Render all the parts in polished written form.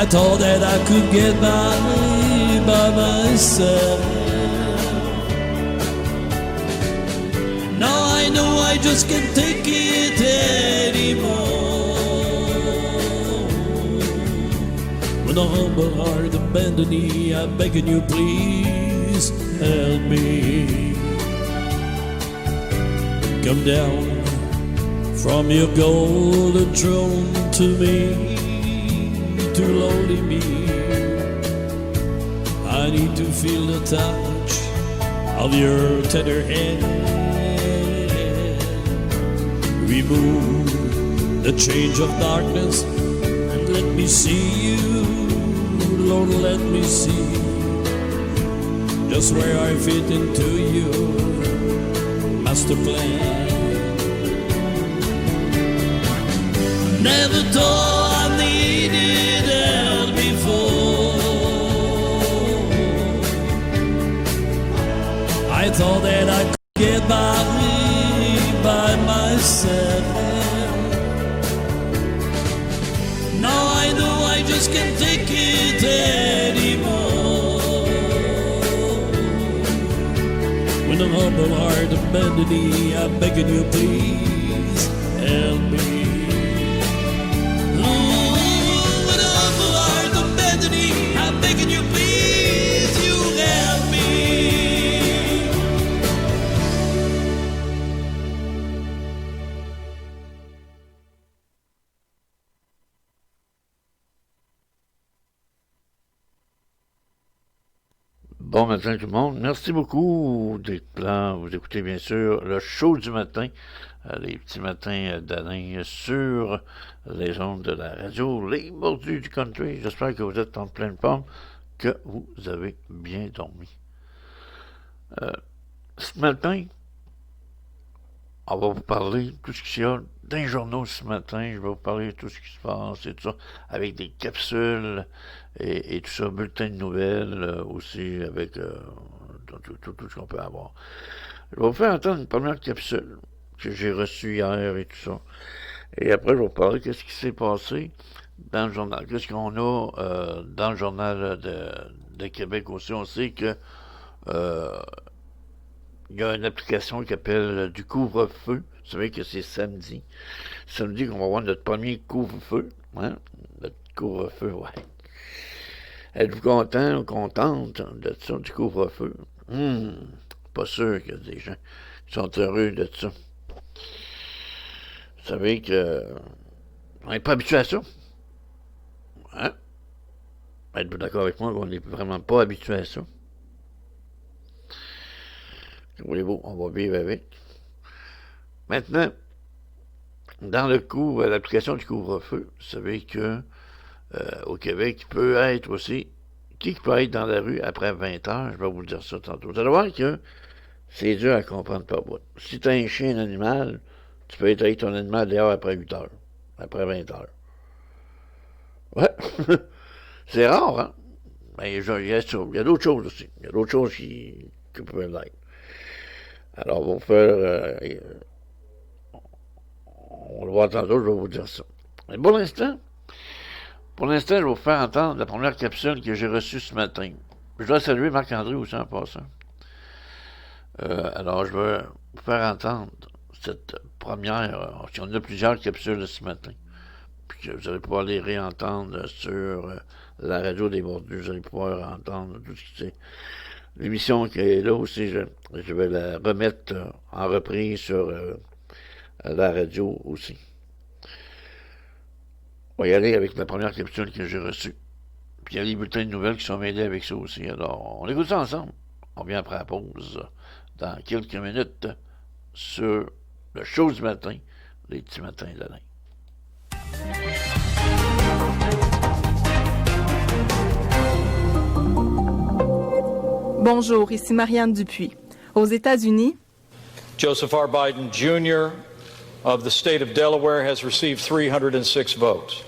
I thought that I could get by myself. Now I know I just can't take it anymore. With a humble heart and bended knee, I'm begging you, please help me. Come down from your golden throne to me, to lowly me. I need to feel the touch of your tender hand. Remove the change of darkness and let me see you, Lord, let me see just where I fit into your master plan. Never thought I needed help before. I thought that I could get by myself. Now I know I just can't take it anymore. With a humble heart and bended knee, I'm begging you, please help me. I'm begging you, please, you help me. Bon matin tout le monde. Merci beaucoup d'être là. Vous écoutez bien sûr le show du matin, les petits matins d'Alain sur les ondes de la radio, les mordus du country. J'espère que vous êtes en pleine forme, que vous avez bien dormi. Ce matin, on va vous parler de tout ce qu'il y a dans les journaux ce matin. Je vais vous parler de tout ce qui se passe et tout ça, avec des capsules et tout ça, bulletins de nouvelles aussi, avec tout ce qu'on peut avoir. Je vais vous faire entendre une première capsule que j'ai reçue hier et tout ça. Et après, je vais vous parler de ce qui s'est passé dans le journal. Qu'est-ce qu'on a dans le journal de Québec aussi. On sait que il y a une application qui appelle du couvre-feu. Vous savez que c'est samedi. Samedi qu'on va avoir notre premier couvre-feu. Hein? Notre couvre-feu, ouais. Êtes-vous content ou contente de ça, du couvre-feu? Pas sûr qu'il y a des gens qui sont heureux de ça. Vous savez que on n'est pas habitué à ça. Hein? Êtes-vous d'accord avec moi qu'on n'est vraiment pas habitué à ça? Voulez-vous, on va vivre avec. Maintenant, dans l'application du couvre-feu, vous savez que au Québec, il peut être aussi, qui peut être dans la rue après 20 heures, je vais vous dire ça tantôt. Vous allez voir que c'est dur à comprendre par bout. Si tu as un chien, un animal, tu peux être avec ton animal dehors après 8 heures, après 20 heures. Ouais, c'est rare, hein? Mais il y a d'autres choses aussi. Il y a d'autres choses qui peuvent l'être. Alors, on va faire... on le voit tantôt, je vais vous dire ça. Mais pour l'instant, je vais vous faire entendre la première capsule que j'ai reçue ce matin. Je dois saluer Marc-André aussi en passant. Alors, je vais vous faire entendre cette première... on a plusieurs capsules ce matin. Puis que vous allez pouvoir les réentendre sur la radio des Mordus. Vous allez pouvoir entendre tout ce qui c'est. L'émission qui est là aussi, je vais la remettre en reprise sur la radio aussi. On va y aller avec la première capsule que j'ai reçue. Puis il y a les bulletins de nouvelles qui sont mêlés avec ça aussi. Alors, on écoute ça ensemble. On vient après la pause dans quelques minutes sur le show du matin, les petits matins d'Alain. Bonjour, ici Marianne Dupuis. Aux États-Unis, Joseph R. Biden Jr. of the state of Delaware has received 306 votes.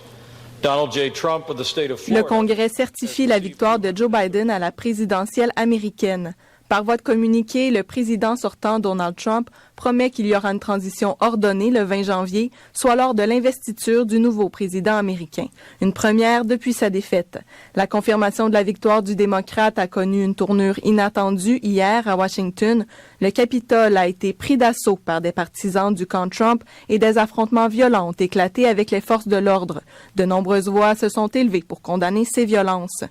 Donald J. Trump of the state of Florida. Le Congrès certifie la victoire de Joe Biden à la présidentielle américaine. Par voie de communiqué, le président sortant Donald Trump promet qu'il y aura une transition ordonnée le 20 janvier, soit lors de l'investiture du nouveau président américain. Une première depuis sa défaite. La confirmation de la victoire du démocrate a connu une tournure inattendue hier à Washington. Le Capitole a été pris d'assaut par des partisans du camp Trump et des affrontements violents ont éclaté avec les forces de l'ordre. De nombreuses voix se sont élevées pour condamner ces violences.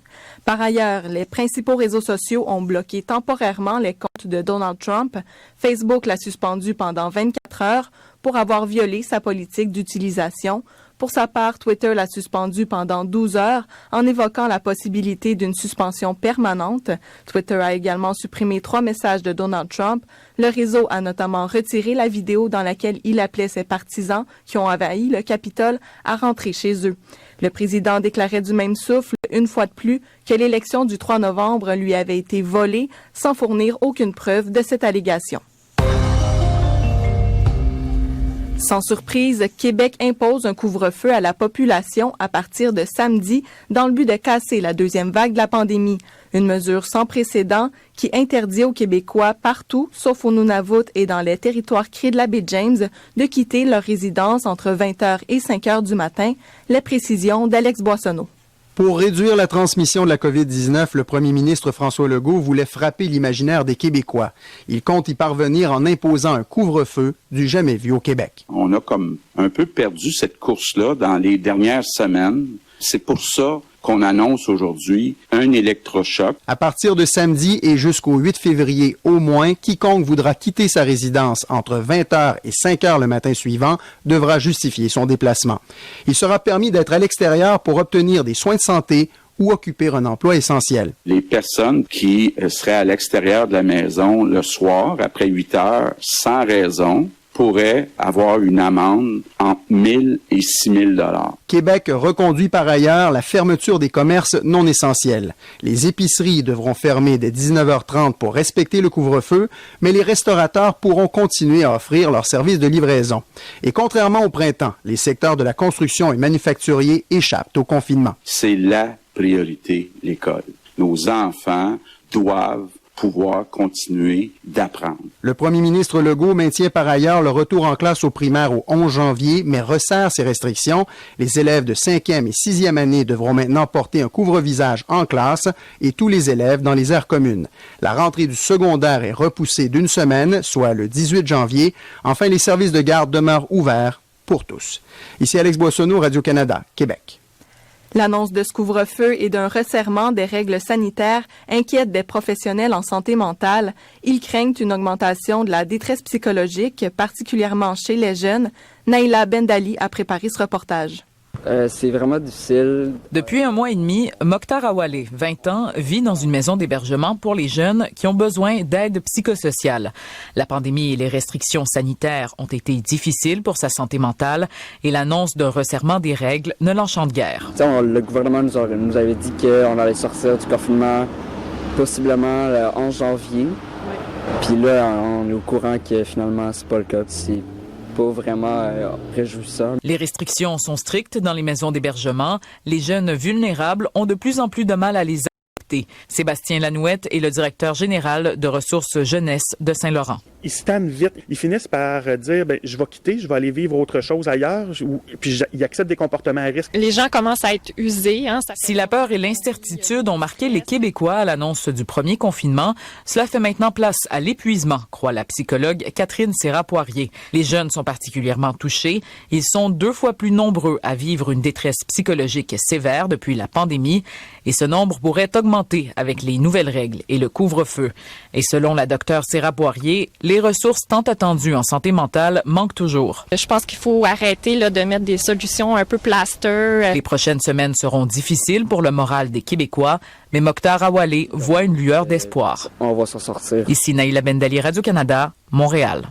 Par ailleurs, les principaux réseaux sociaux ont bloqué temporairement les comptes de Donald Trump. Facebook l'a suspendu pendant 24 heures pour avoir violé sa politique d'utilisation. Pour sa part, Twitter l'a suspendu pendant 12 heures en évoquant la possibilité d'une suspension permanente. Twitter a également supprimé 3 messages de Donald Trump. Le réseau a notamment retiré la vidéo dans laquelle il appelait ses partisans qui ont envahi le Capitole à rentrer chez eux. Le président déclarait du même souffle, une fois de plus, que l'élection du 3 novembre lui avait été volée sans fournir aucune preuve de cette allégation. Sans surprise, Québec impose un couvre-feu à la population à partir de samedi dans le but de casser la deuxième vague de la pandémie. Une mesure sans précédent qui interdit aux Québécois partout, sauf au Nunavut et dans les territoires créés de la baie James, de quitter leur résidence entre 20h et 5h du matin. Les précisions d'Alex Boissonneau. Pour réduire la transmission de la COVID-19, le premier ministre François Legault voulait frapper l'imaginaire des Québécois. Il compte y parvenir en imposant un couvre-feu du jamais vu au Québec. On a comme un peu perdu cette course-là dans les dernières semaines. C'est pour ça qu'on annonce aujourd'hui un électrochoc. À partir de samedi et jusqu'au 8 février au moins, quiconque voudra quitter sa résidence entre 20h et 5h le matin suivant devra justifier son déplacement. Il sera permis d'être à l'extérieur pour obtenir des soins de santé ou occuper un emploi essentiel. Les personnes qui seraient à l'extérieur de la maison le soir, après 8 heures, sans raison, pourrait avoir une amende entre 1 000 et 6 000 $. Québec reconduit par ailleurs la fermeture des commerces non essentiels. Les épiceries devront fermer dès 19h30 pour respecter le couvre-feu, mais les restaurateurs pourront continuer à offrir leurs services de livraison. Et contrairement au printemps, les secteurs de la construction et manufacturiers échappent au confinement. C'est la priorité, l'école. Nos enfants doivent pouvoir continuer d'apprendre. Le premier ministre Legault maintient par ailleurs le retour en classe aux primaires au 11 janvier, mais resserre ses restrictions. Les élèves de 5e et 6e année devront maintenant porter un couvre-visage en classe et tous les élèves dans les aires communes. La rentrée du secondaire est repoussée d'une semaine, soit le 18 janvier. Enfin, les services de garde demeurent ouverts pour tous. Ici Alex Boissonneau, Radio-Canada, Québec. L'annonce de ce couvre-feu et d'un resserrement des règles sanitaires inquiète des professionnels en santé mentale. Ils craignent une augmentation de la détresse psychologique, particulièrement chez les jeunes. Naïla Bendali a préparé ce reportage. C'est vraiment difficile. Depuis 1 mois et demi, Mokhtar Awale, 20 ans, vit dans une maison d'hébergement pour les jeunes qui ont besoin d'aide psychosociale. La pandémie et les restrictions sanitaires ont été difficiles pour sa santé mentale et l'annonce d'un resserrement des règles ne l'enchante guère. Le gouvernement nous avait dit qu'on allait sortir du confinement possiblement le 11 janvier. Puis là, on est au courant que finalement, c'est pas le cas. C'est pas vraiment réjouissant. Les restrictions sont strictes dans les maisons d'hébergement. Les jeunes vulnérables ont de plus en plus de mal à les accepter. Sébastien Lanouette est le directeur général de ressources jeunesse de Saint-Laurent. Ils se tannent vite. Ils finissent par dire je vais quitter, je vais aller vivre autre chose ailleurs, puis ils acceptent des comportements à risque. Les gens commencent à être usés. Si la peur et l'incertitude ont marqué les Québécois à l'annonce du premier confinement, cela fait maintenant place à l'épuisement, croit la psychologue Catherine Serra-Poirier. Les jeunes sont particulièrement touchés. Ils sont 2 fois plus nombreux à vivre une détresse psychologique sévère depuis la pandémie et ce nombre pourrait augmenter avec les nouvelles règles et le couvre-feu. Et selon la docteure Serra-Poirier, les ressources tant attendues en santé mentale manquent toujours. Je pense qu'il faut arrêter de mettre des solutions un peu plaster. Les prochaines semaines seront difficiles pour le moral des Québécois, mais Mokhtar Awale voit une lueur d'espoir. On va s'en sortir. Ici Naïla Bendali, Radio-Canada, Montréal.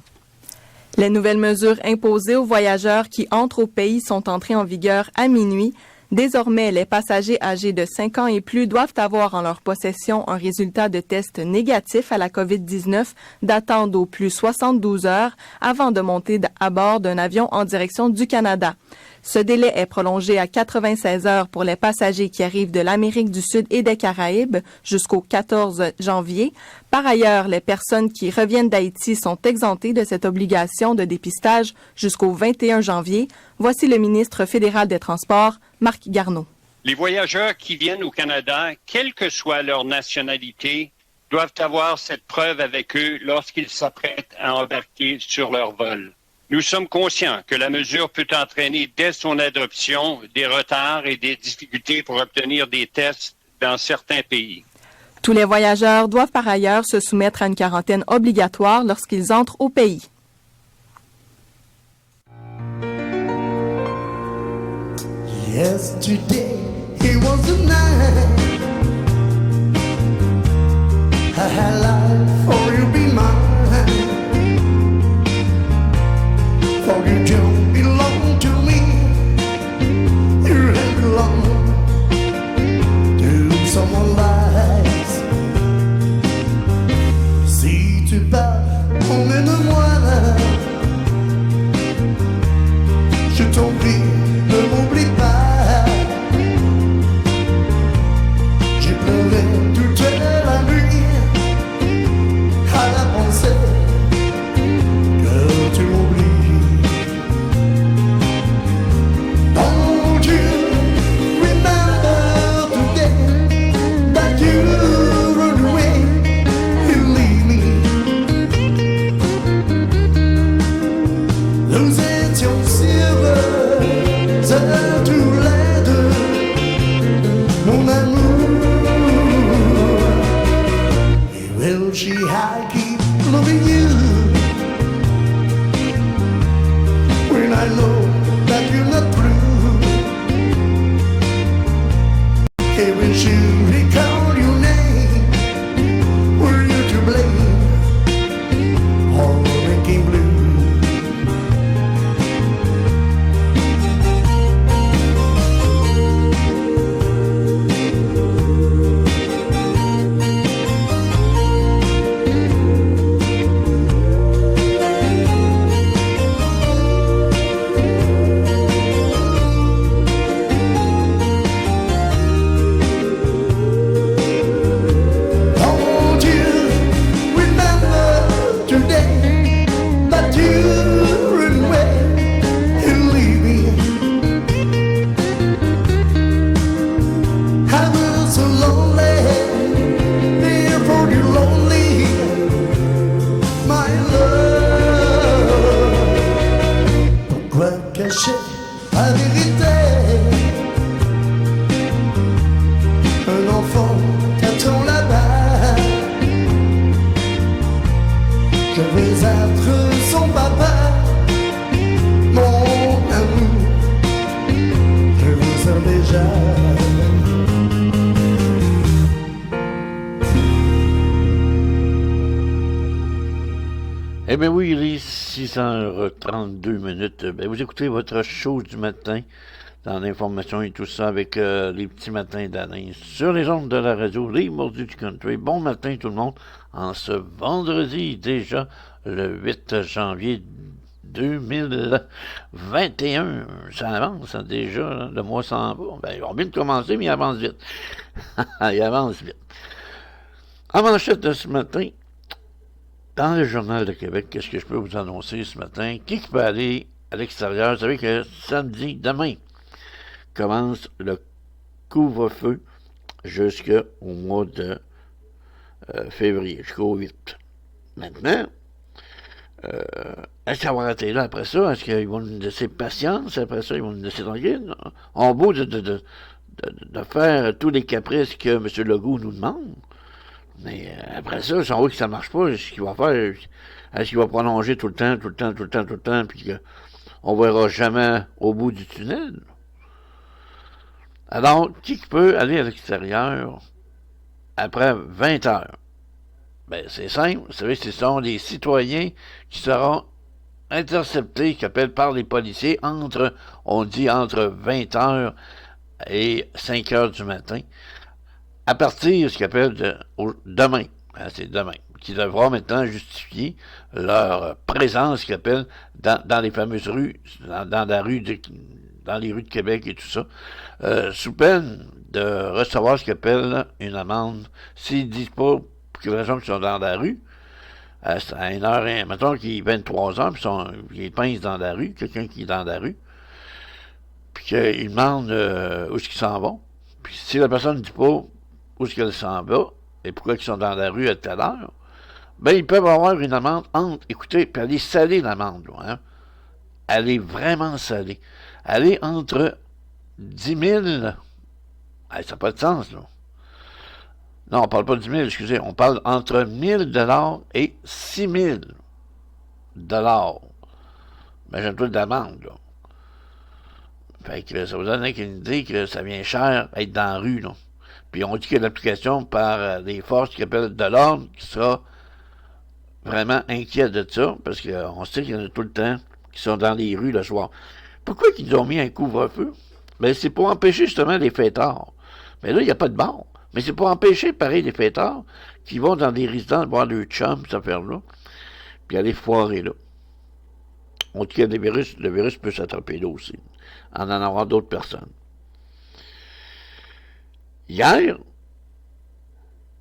Les nouvelles mesures imposées aux voyageurs qui entrent au pays sont entrées en vigueur à minuit. Désormais, les passagers âgés de 5 ans et plus doivent avoir en leur possession un résultat de test négatif à la COVID-19 datant d'au plus 72 heures avant de monter à bord d'un avion en direction du Canada. Ce délai est prolongé à 96 heures pour les passagers qui arrivent de l'Amérique du Sud et des Caraïbes jusqu'au 14 janvier. Par ailleurs, les personnes qui reviennent d'Haïti sont exemptées de cette obligation de dépistage jusqu'au 21 janvier. Voici le ministre fédéral des Transports, Marc Garneau. Les voyageurs qui viennent au Canada, quelle que soit leur nationalité, doivent avoir cette preuve avec eux lorsqu'ils s'apprêtent à embarquer sur leur vol. Nous sommes conscients que la mesure peut entraîner dès son adoption des retards et des difficultés pour obtenir des tests dans certains pays. Tous les voyageurs doivent par ailleurs se soumettre à une quarantaine obligatoire lorsqu'ils entrent au pays. Yesterday it was the night I had life for you be mine, for you don't belong to me, you belong to someone else. Si tu pars, emmène-moi, je t'en prie, ne m'oublie pas. J'ai pleuré toute la nuit à la pensée que tu m'oublies. Don't you remember today that you run away and leave me? Nous étions si heureux, tous les deux, mon amour. Will she I keep loving you when I know that you're not true? Hey, when she recall your name, were you to blame or making blue? Don't you remember today that you ran away and leave me? I was so lonely, therefore you lonely, my love. Pourquoi cacher la vérité? Un enfant t'attend là-bas. Je vais être son papa, mon amour. Je vous aime déjà. Eh bien oui, il est 6h32 minutes. Ben, vous écoutez votre show du matin dans l'information et tout ça avec les petits matins d'Alain sur les ondes de la radio, les mordus du country. Bon matin tout le monde, en ce vendredi déjà, le 8 janvier 2021. Ça avance hein, déjà, hein, le mois s'en va. Ben, on vient de commencer, mais il avance vite. Il avance vite. En manchette de ce matin, dans le Journal de Québec, qu'est-ce que je peux vous annoncer ce matin? Qui peut aller à l'extérieur? Vous savez que samedi, demain, commence le couvre-feu jusqu'au mois de février, jusqu'au 8. Maintenant, est-ce qu'on va arrêter là après ça? Est-ce qu'ils vont nous laisser patience? Après ça, ils vont nous laisser tranquille? En beau de faire tous les caprices que M. Legault nous demande. Mais après ça, si on voit que ça ne marche pas, est-ce qu'il va faire? Est-ce qu'il va prolonger tout le temps, puis qu'on ne verra jamais au bout du tunnel? Alors, qui peut aller à l'extérieur après 20 heures? Ben, c'est simple. Vous savez, ce sont des citoyens qui seront interceptés, qui appellent par les policiers, entre 20 heures et 5 heures du matin, à partir de ce qu'ils appellent demain. Hein, c'est demain. Qui devront maintenant justifier leur présence, qu'ils appellent, dans les fameuses rues, dans la rue dans les rues de Québec et tout ça, sous peine de recevoir ce qu'ils appellent une amende s'ils ne disent pas pour quelle raison qu'ils sont dans la rue, à une heure, mettons qu'il est 23 heures, puis ils pincent dans la rue, quelqu'un qui est dans la rue, puis qu'il demande où est-ce qu'ils s'en vont. Puis si la personne ne dit pas où est-ce qu'elle s'en va, et pourquoi ils sont dans la rue à telle heure, ben ils peuvent avoir une amende écoutez, puis elle est salée l'amende, hein. Elle est vraiment salée. Elle est entre 10 000, ça n'a pas de sens, là. Non, on parle pas de 10 000, excusez, on parle entre 1 000 $ et 6 000 $. Imagine-toi d'amende, là. Fait que ça vous donne une idée que ça vient cher être dans la rue, là. Puis on dit que l'application par les forces qui appellent de l'ordre qui sera vraiment inquiet de ça, parce qu'on sait qu'il y en a tout le temps qui sont dans les rues le soir. Pourquoi ils nous ont mis un couvre-feu? Ben, c'est pour empêcher justement les fêtards. Mais là, il n'y a pas de bar. Mais c'est pour empêcher, pareil, les fêtards qui vont dans des résidences voir leur chum, cette affaire-là, puis aller foirer là. On dit que le virus peut s'attraper là aussi, en avoir d'autres personnes. Hier,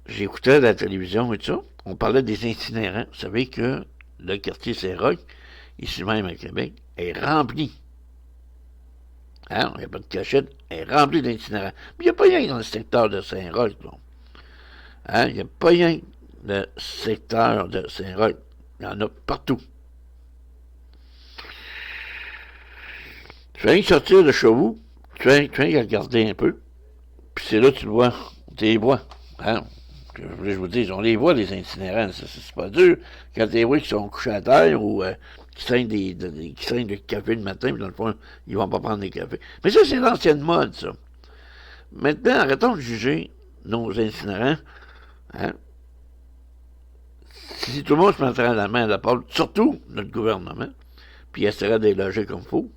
j'écoutais la télévision et tout ça, on parlait des itinérants. Vous savez que le quartier Saint-Roch, ici même à Québec, est rempli. Hein? Il n'y a pas de cachette, est rempli d'itinérants. Mais il n'y a pas rien dans le secteur de Saint-Roch, là. Hein? Il n'y a pas rien dans le secteur de Saint-Roch. Il y en a partout. Tu viens sortir de chez vous, tu viens regarder un peu, puis c'est là que tu le vois, tu les vois. Hein? Je vous dis, on les voit, les itinérants, c'est pas dur. Quand tu les vois qui sont couchés à terre ou qui saignent du café le matin, puis dans le fond, ils vont pas prendre des cafés. Mais ça, c'est l'ancienne mode, ça. Maintenant, arrêtons de juger nos itinérants. Hein? Si tout le monde se mettrait la main à la porte, surtout notre gouvernement, puis essaierait de les loger comme il faut.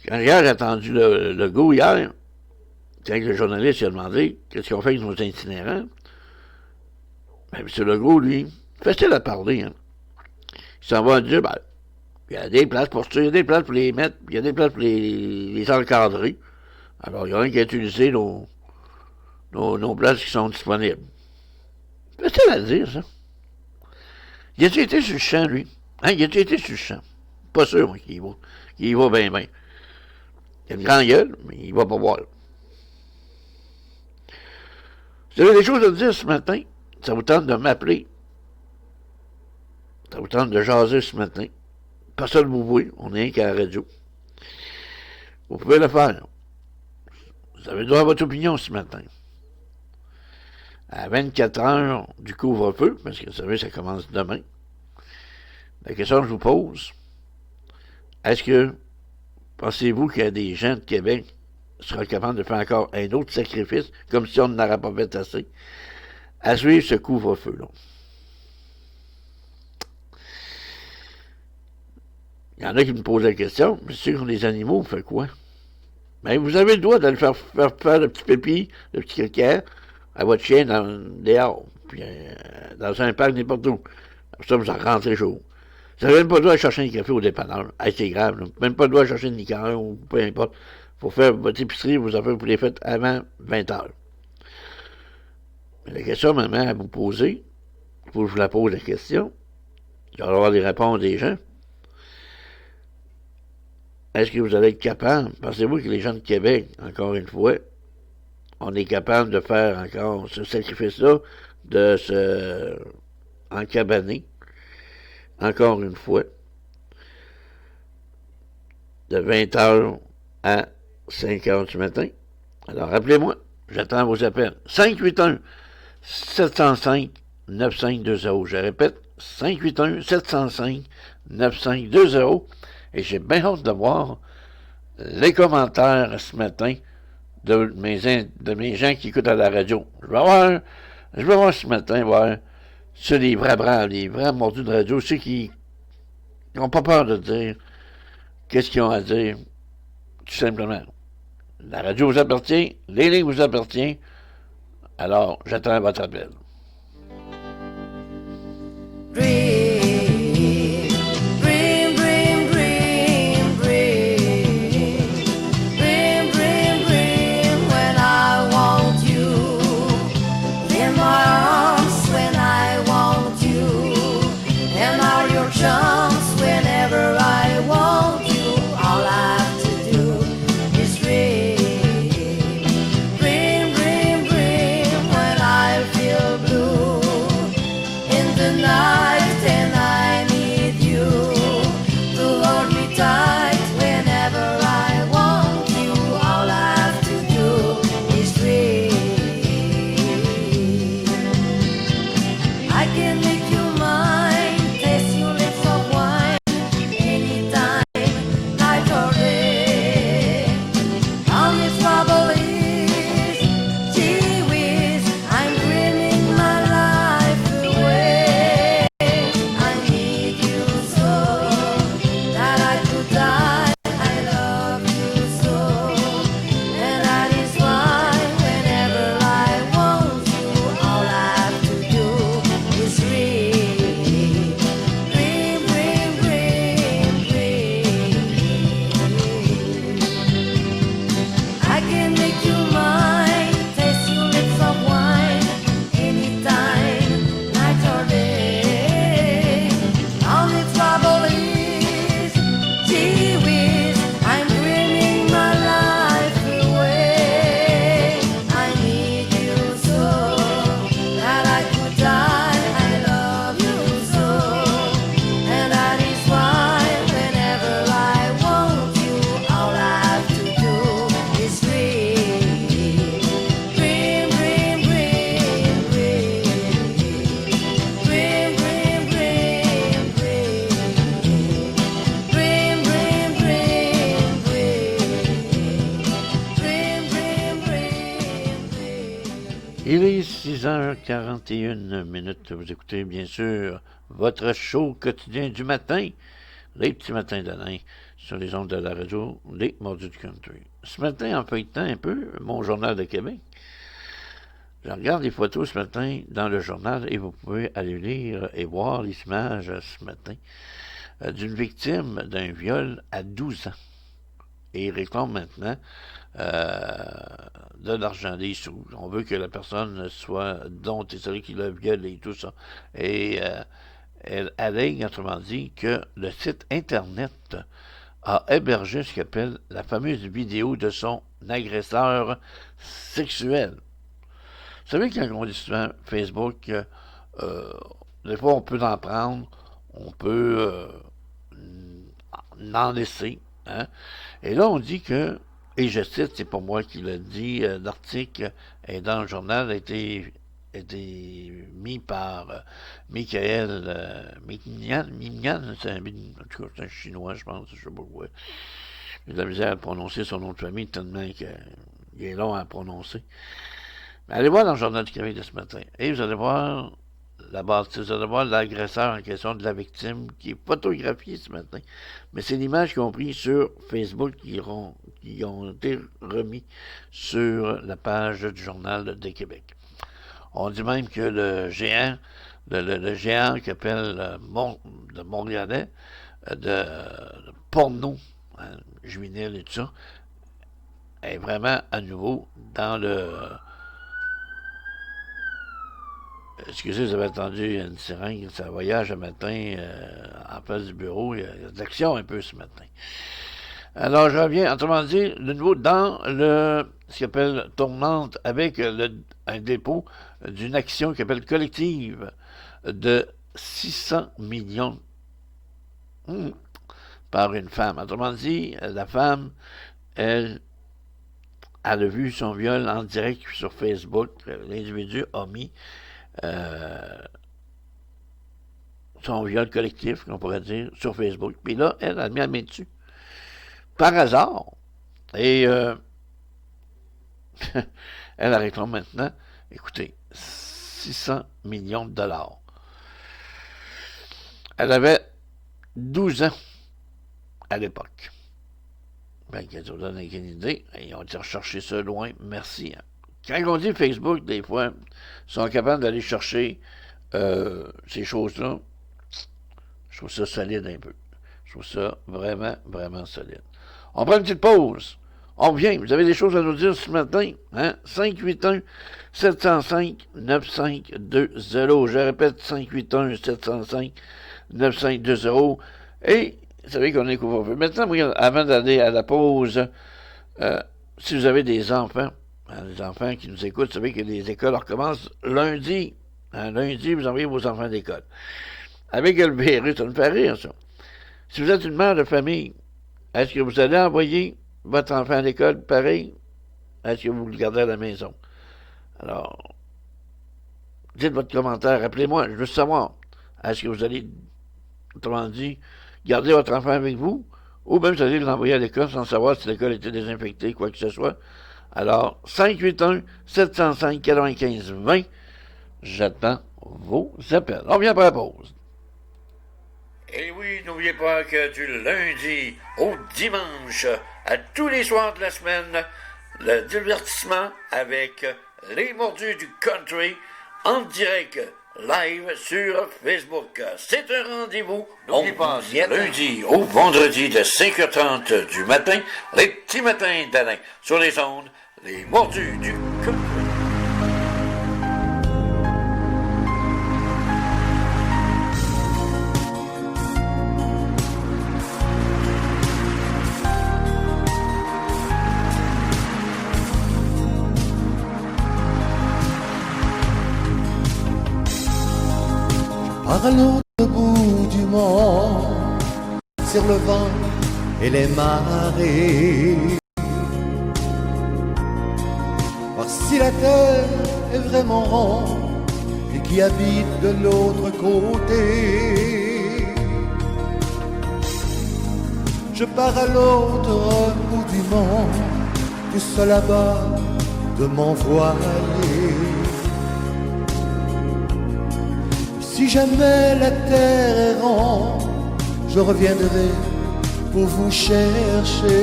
Quand hier j'ai entendu le go hier, quand le journaliste a demandé qu'est-ce qu'on fait avec nos itinérants, ben, M. Legault, lui, facile à parler, hein. Il s'en va dire, ben, il y a des places pour ça, il y a des places pour les mettre, il y a des places pour les encadrer. Alors, il y a rien qui a utilisé nos places qui sont disponibles. Facile à dire, ça. Il a-tu été sur le champ, lui? Hein, il a-tu été sur le champ? Pas sûr, moi, qu'il y va bien, bien. Il a une grande gueule, mais il va pas voir. Vous avez des choses à dire ce matin? Ça vous tente de m'appeler? Ça vous tente de jaser ce matin? Personne ne vous voit, on est rien qu'à la radio. Vous pouvez le faire. Vous avez droit à votre opinion ce matin. À 24 heures du couvre-feu, parce que vous savez, ça commence demain. La question que je vous pose, est-ce que pensez-vous qu'il y a des gens de Québec qui seront capables de faire encore un autre sacrifice, comme si on n'aurait pas fait assez, à suivre ce couvre-feu-là? Il y en a qui me posent la question, mais ceux qui ont des animaux, vous faites quoi? Ben, vous avez le droit d'aller faire le petit pépi, le petit caca, à votre chien dehors, puis dans un parc n'importe où. Ça, vous en rentrez chaud. Vous n'avez même pas le droit de chercher un café au dépanneur. Hey, c'est grave, là. Même pas le droit de chercher une liqueur ou peu importe. Il faut faire votre épicerie, vos affaires, vous les faites avant 20 heures. Mais la question, maman, à vous poser, il faut que je vous la pose la question. Il va y avoir des réponses des gens. Est-ce que vous allez être capable, pensez-vous que les gens de Québec, encore une fois, on est capable de faire encore ce sacrifice-là, de se encabaner, encore une fois, de 20h à 5h du matin? Alors, appelez-moi, j'attends vos appels. 581-705-9520. Je répète, 581-705-9520. Et j'ai bien hâte de voir les commentaires ce matin de mes gens qui écoutent à la radio. Je vais voir ce matin, voir sur les vrais braves, les vrais mordus de radio, ceux qui n'ont pas peur de dire qu'est-ce qu'ils ont à dire, tout simplement. La radio vous appartient, les lignes vous appartiennent, alors j'attends votre appel. Dream, dream, dream, dream. Il est 6h41 minutes. Vous écoutez bien sûr votre show quotidien du matin, les petits matins d'Alain, sur les ondes de la radio, les Mordus du Country. Ce matin, en feuilletant un peu mon journal de Québec, je regarde les photos ce matin dans le journal et vous pouvez aller lire et voir les images ce matin d'une victime d'un viol à 12 ans. Et il réclame maintenant de l'argent, des sous. On veut que la personne soit dont est celui qui l'a violé et tout ça. Et elle allègue, autrement dit, que le site Internet a hébergé ce qu'appelle la fameuse vidéo de son agresseur sexuel. Vous savez, quand on dit souvent Facebook, des fois on peut en prendre, on peut en laisser. Hein? Et là, on dit que, et je cite, c'est pas moi qui l'ai dit, l'article est dans le journal, a été mis par Michael Mignan, c'est un Chinois, je pense, je sais pas quoi. J'ai de la misère à prononcer son nom de famille tellement qu'il est long à prononcer. Mais allez voir dans le journal du Québec de ce matin, et vous allez voir la bâtisse, vous allez voir l'agresseur en question de la victime qui est photographié ce matin. Mais c'est l'image qu'ils ont pris sur Facebook qui ont été remis sur la page du Journal de Québec. On dit même que le géant, le géant qui appelle de Montréalais, de porno, hein, juvénile et tout ça, est vraiment à nouveau dans le... Excusez, vous avez entendu une sirène, ça voyage le matin en face du bureau. Il y a de l'action un peu ce matin. Alors, je reviens, autrement dit, de nouveau dans ce qu'on appelle tournante avec un dépôt d'une action qui s'appelle collective de 600 millions par une femme. Autrement dit, la femme, elle a vu son viol en direct sur Facebook. L'individu a mis son viol collectif, qu'on pourrait dire, sur Facebook. Puis là, elle a mis la main dessus. Par hasard. Et elle réclame maintenant, écoutez, 600 millions de dollars. Elle avait 12 ans à l'époque. Ben, qu'elle vous donne une idée, ils ont été rechercher ça loin, merci. Quand on dit Facebook, des fois, ils sont capables d'aller chercher ces choses-là. Je trouve ça solide un peu. Je trouve ça vraiment, vraiment solide. On prend une petite pause. On revient. Vous avez des choses à nous dire ce matin. Hein? 581-705-9520. Je répète, 581-705-9520. Et vous savez qu'on est couvre-feu. Maintenant, avant d'aller à la pause, si vous avez des enfants, les enfants qui nous écoutent, vous savez que les écoles recommencent lundi. Lundi, vous envoyez vos enfants à l'école. Avec le virus, ça me fait rire, ça. Si vous êtes une mère de famille, est-ce que vous allez envoyer votre enfant à l'école pareil? Est-ce que vous le gardez à la maison? Alors, dites votre commentaire. Appelez-moi, je veux savoir. Est-ce que vous allez, autrement dit, garder votre enfant avec vous? Ou bien vous allez l'envoyer à l'école sans savoir si l'école était désinfectée, quoi que ce soit? Alors, 581-705-9520. J'attends vos appels. On vient après la pause. Et oui, n'oubliez pas que du lundi au dimanche, à tous les soirs de la semaine, le divertissement avec les Mordus du Country en direct live sur Facebook. C'est un rendez-vous. N'oubliez pas, lundi au vendredi de 5h30 du matin, les petits matins d'Alain sur les ondes, les Mordus du Country. À l'autre bout du monde, sur le vent et les marées, voir si la terre est vraiment ronde et qui habite de l'autre côté. Je pars à l'autre bout du monde, tout seul là-bas de m'envoyer. si jamais la terre est ronde, je reviendrai pour vous chercher.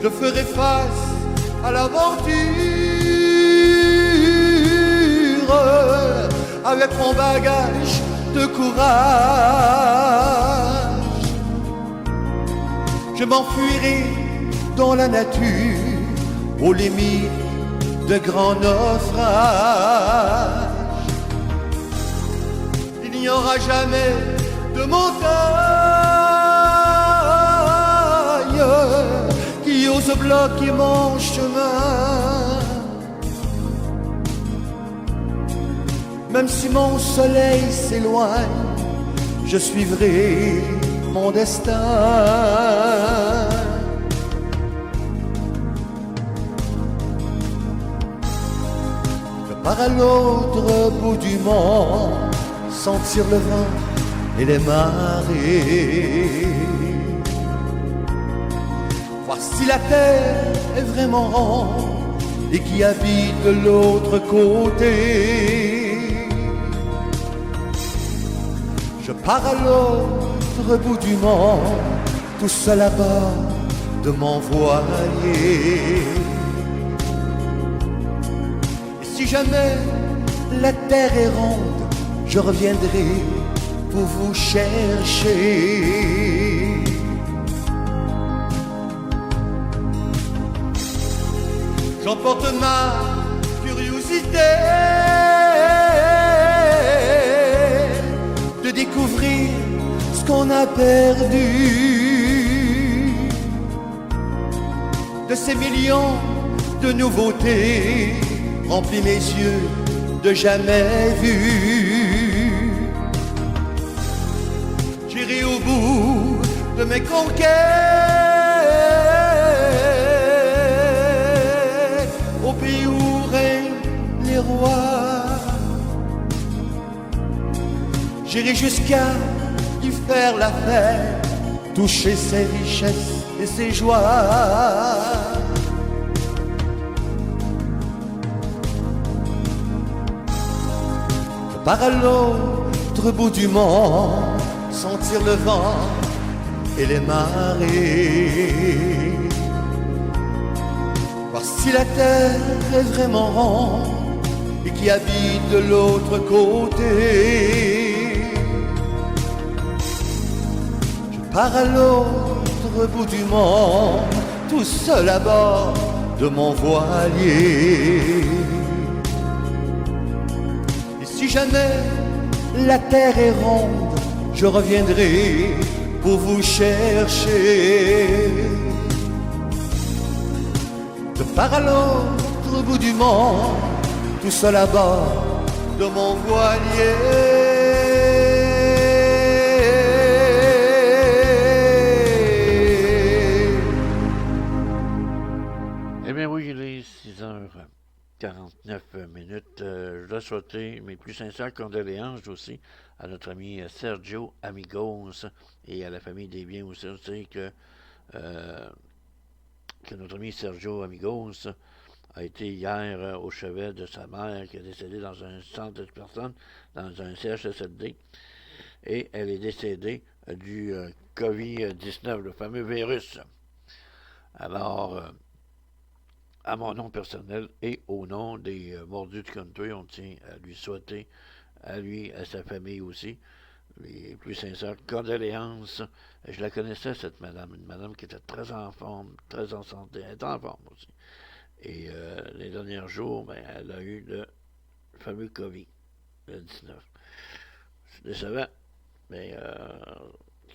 Je ferai face à l'aventure avec mon bagage de courage. Je m'enfuirai dans la nature aux limites de grands naufrages. Il n'y aura jamais de montagne qui ose bloquer mon chemin. Même si mon soleil s'éloigne, je suivrai mon destin. Je pars à l'autre bout du monde, sentir le vent et les marées. Voir si la terre est vraiment ronde et qui habite de l'autre côté. Je pars à l'autre bout du monde, tout seul à bord de mon voilier. Et si jamais la terre est ronde, je reviendrai pour vous chercher. J'emporte ma curiosité de découvrir ce qu'on a perdu, de ces millions de nouveautés remplis mes yeux de jamais vus. J'irai au bout de mes conquêtes, au pays où règnent les rois. J'irai jusqu'à y faire la fête, toucher ses richesses et ses joies. Je pars à l'autre bout du monde, sentir le vent et les marées. Voir si la terre est vraiment ronde et qui habite de l'autre côté. Par à l'autre bout du monde, tout seul à bord de mon voilier. Et si jamais la terre est ronde, je reviendrai pour vous chercher. Je pars à l'autre bout du monde, tout seul à bord de mon voilier. Oui, il est 6h49. Je dois souhaiter mes plus sincères condoléances aussi à notre ami Sergio Amigos et à la famille des biens aussi. Vous savez que notre ami Sergio Amigos a été hier au chevet de sa mère qui est décédée dans un centre de personnes, dans un CHSLD, et elle est décédée du COVID-19, le fameux virus. Alors, à mon nom personnel et au nom des mordus du country, on tient à lui souhaiter, à lui, à sa famille aussi, les plus sincères condoléances. Je la connaissais, cette madame, une madame qui était très en forme, très en santé, elle était en forme aussi. Et les derniers jours, ben, elle a eu le fameux COVID-19. C'est décevant, mais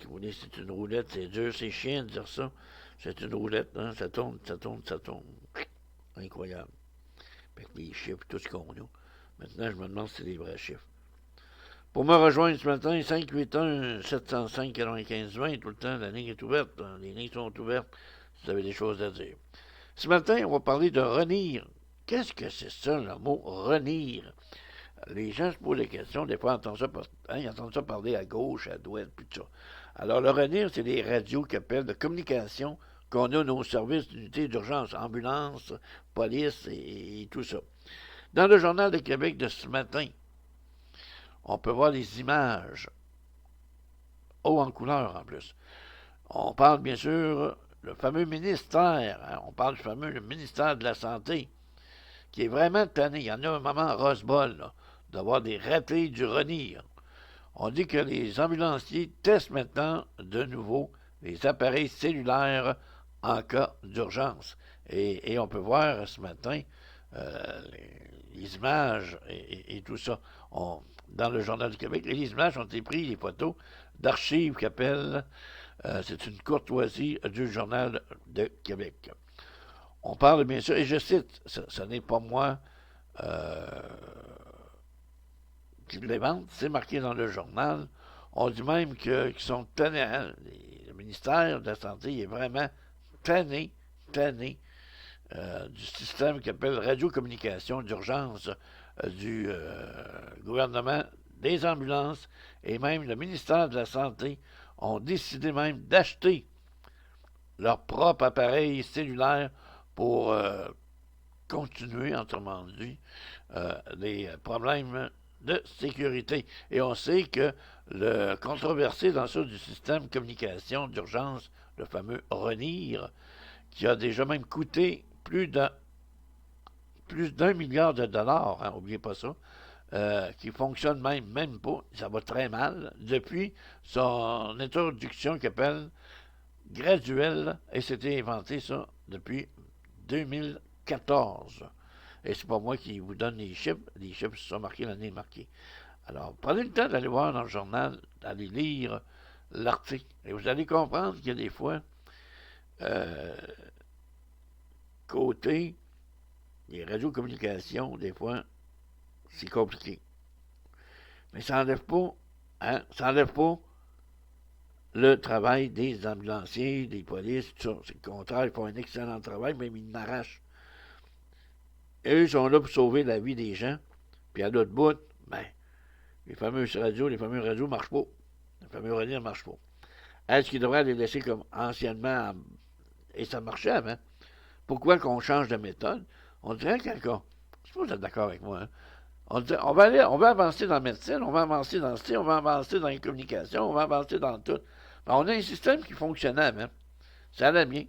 vous dites, c'est une roulette, c'est dur, c'est chiant de dire ça. C'est une roulette, hein? Ça tourne, ça tourne, ça tourne. Incroyable. Avec les chiffres, tout ce qu'on a. Maintenant, je me demande si c'est des vrais chiffres. Pour me rejoindre ce matin, 581-705-95-20, tout le temps, la ligne est ouverte. Hein? Les lignes sont ouvertes si vous avez des choses à dire. Ce matin, on va parler de renir. Qu'est-ce que c'est ça, le mot renir? Les gens se posent des questions, des fois, ils entendent ça parler à gauche, à droite, puis tout ça. Alors, le renir, c'est des radios qui appellent de communication qu'on a nos services d'unité d'urgence, ambulance, police et tout ça. Dans le Journal de Québec de ce matin, on peut voir les images, haut en couleur en plus. On parle bien sûr le fameux ministère, hein, on parle du fameux ministère de la Santé, qui est vraiment tanné. Il y en a un moment à Rosebol, d'avoir des ratés du Renier. On dit que les ambulanciers testent maintenant de nouveau les appareils cellulaires en cas d'urgence. Et on peut voir ce matin les images et tout ça dans le Journal du Québec. Et les images ont été prises, les photos d'archives qu'appelle, c'est une courtoisie du Journal de Québec. On parle bien sûr, et je cite, ce n'est pas moi qui l'invente, c'est marqué dans le journal. On dit même qu'ils sont tannés, hein, le ministère de la Santé est vraiment tanné du système qu'on appelle radiocommunication d'urgence du gouvernement, des ambulances, et même le ministère de la Santé ont décidé même d'acheter leur propre appareil cellulaire pour continuer, autrement dit, les problèmes de sécurité. Et on sait que le controversé dans ça du système de communication d'urgence, le fameux RENIR, qui a déjà même coûté plus d'1 milliard de dollars, hein, n'oubliez pas ça, qui fonctionne même pas, ça va très mal, depuis son introduction qui appelle graduelle, et c'était inventé ça depuis 2014. Et c'est pas moi qui vous donne les chiffres sont marqués l'année marquée. Alors, prenez le temps d'aller voir dans le journal, d'aller lire l'article, et vous allez comprendre qu'il y a des fois, côté les radiocommunications, des fois, c'est compliqué. Mais ça n'enlève pas, le travail des ambulanciers, des polices, tout ça. C'est le contraire, ils font un excellent travail, même ils n'arrachent. Eux sont là pour sauver la vie des gens. Puis à l'autre bout, les fameuses radios ne marchent pas. Les fameux radios ne marchent pas. Est-ce qu'ils devraient les laisser comme anciennement, et ça marchait avant? Pourquoi qu'on change de méthode? On dirait quelqu'un, je sais pas si vous êtes d'accord avec moi, hein? On va avancer dans la médecine, on va avancer dans le style, on va avancer dans les communications, on va avancer dans tout. Ben, on a un système qui fonctionnait avant. Ça allait bien.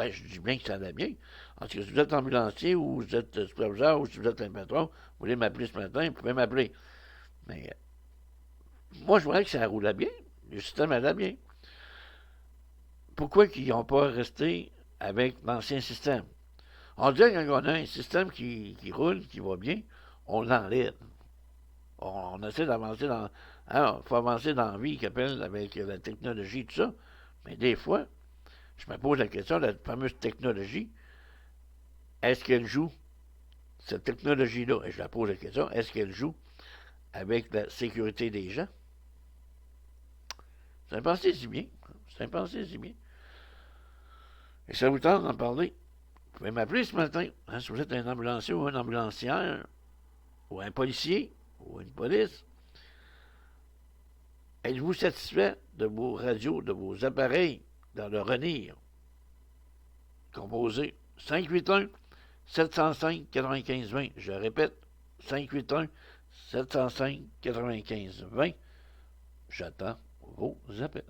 Je dis bien que ça allait bien. En tout cas, si vous êtes ambulancier ou vous êtes superviseur ou si vous êtes un patron, vous voulez m'appeler ce matin, vous pouvez m'appeler. Mais moi, je voudrais que ça roulait bien. Le système allait bien. Pourquoi qu'ils n'ont pas resté avec l'ancien système? On dit que quand on a un système qui roule, qui va bien, on l'enlève. On essaie d'avancer dans... Il faut avancer dans la vie, qu'appelle avec la technologie, tout ça. Mais des fois, je me pose la question, la fameuse technologie, est-ce qu'elle joue, cette technologie-là, et je la pose la question, est-ce qu'elle joue avec la sécurité des gens? C'est un pensée-y bien. Et ça vous tente d'en parler? Vous pouvez m'appeler ce matin, hein, si vous êtes un ambulancier ou une ambulancière, ou un policier, ou une police. Êtes-vous satisfait de vos radios, de vos appareils dans le RENIR? Composé 581-705-9520. Je répète, 581-705-9520. J'attends vos appels.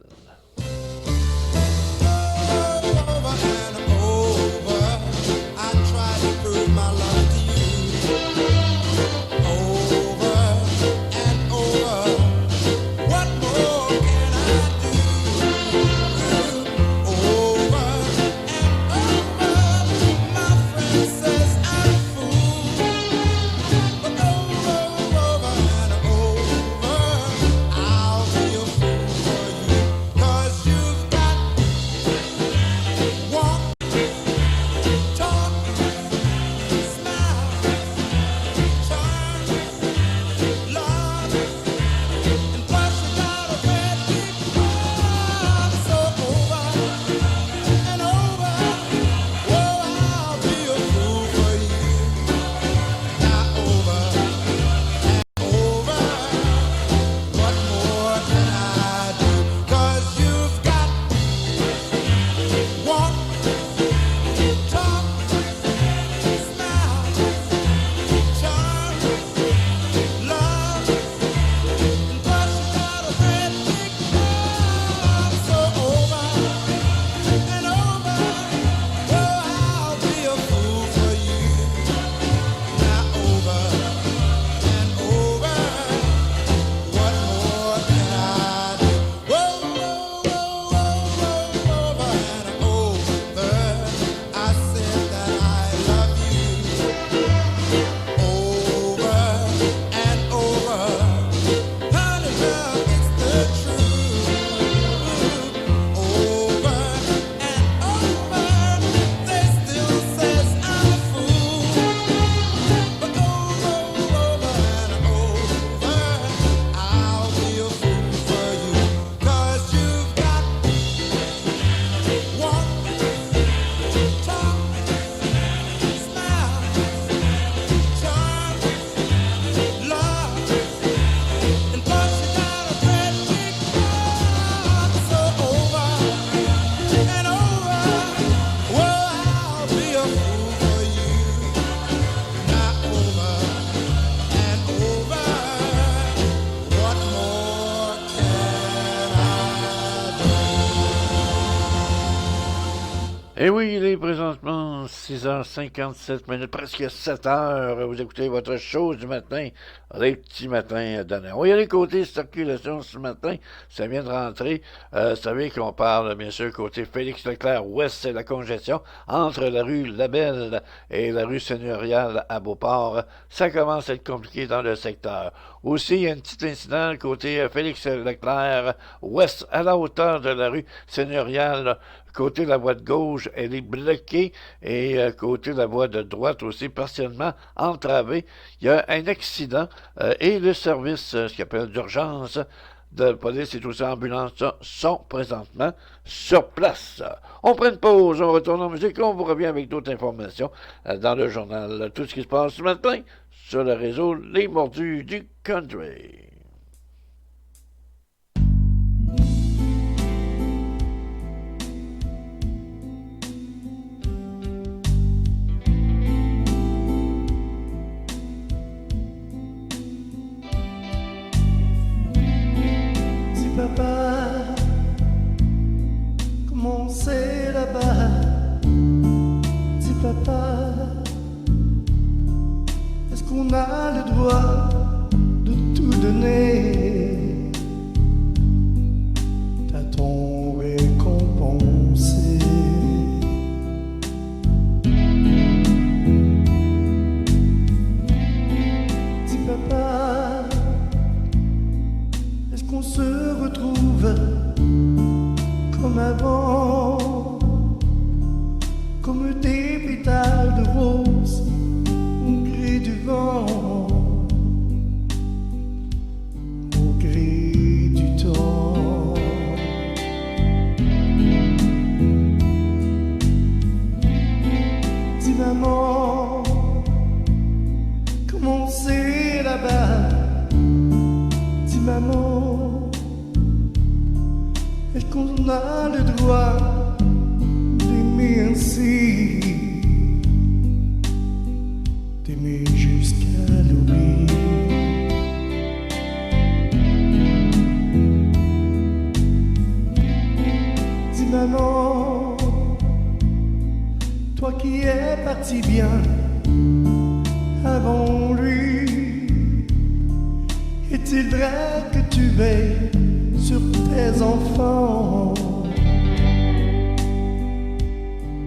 Walk Et oui, il est présentement 6h57, presque 7h. Vous écoutez votre show du matin, les petits matins d'année. On va y aller côté circulation ce matin. Ça vient de rentrer. Vous savez qu'on parle, bien sûr, côté Félix-Leclerc-Ouest, c'est la congestion entre la rue Labelle et la rue Seigneuriale à Beauport. Ça commence à être compliqué dans le secteur. Aussi, il y a un petit incident côté Félix-Leclerc-Ouest à la hauteur de la rue Seigneuriale. Côté de la voie de gauche, elle est bloquée et côté de la voie de droite aussi partiellement entravée. Il y a un accident et le service, ce qu'on appelle d'urgence de police et aussi ambulance sont présentement sur place. On prend une pause, on retourne en musique, on vous revient avec d'autres informations dans le journal. Tout ce qui se passe ce matin sur le réseau Les Mordus du Country. Papa, comment c'est là-bas? Dis papa, est-ce qu'on a le droit de tout donner? T'a-t-on récompensé? Dis papa, est-ce qu'on se retrouve comme avant, comme des pétales de rose au gré du vent, au gré du temps? Dis maman, comment c'est là-bas? Dis maman, est-ce qu'on a le droit d'aimer ainsi, d'aimer jusqu'à l'oubli? Dis maman, toi qui es parti bien avant lui, est-il vrai que tu veilles sur tes enfants?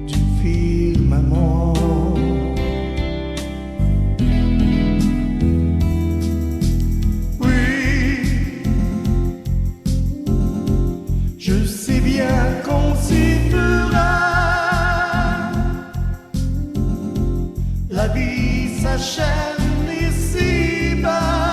Du firmament. Oui, je sais bien qu'on s'y fera. La vie s'achève ici-bas.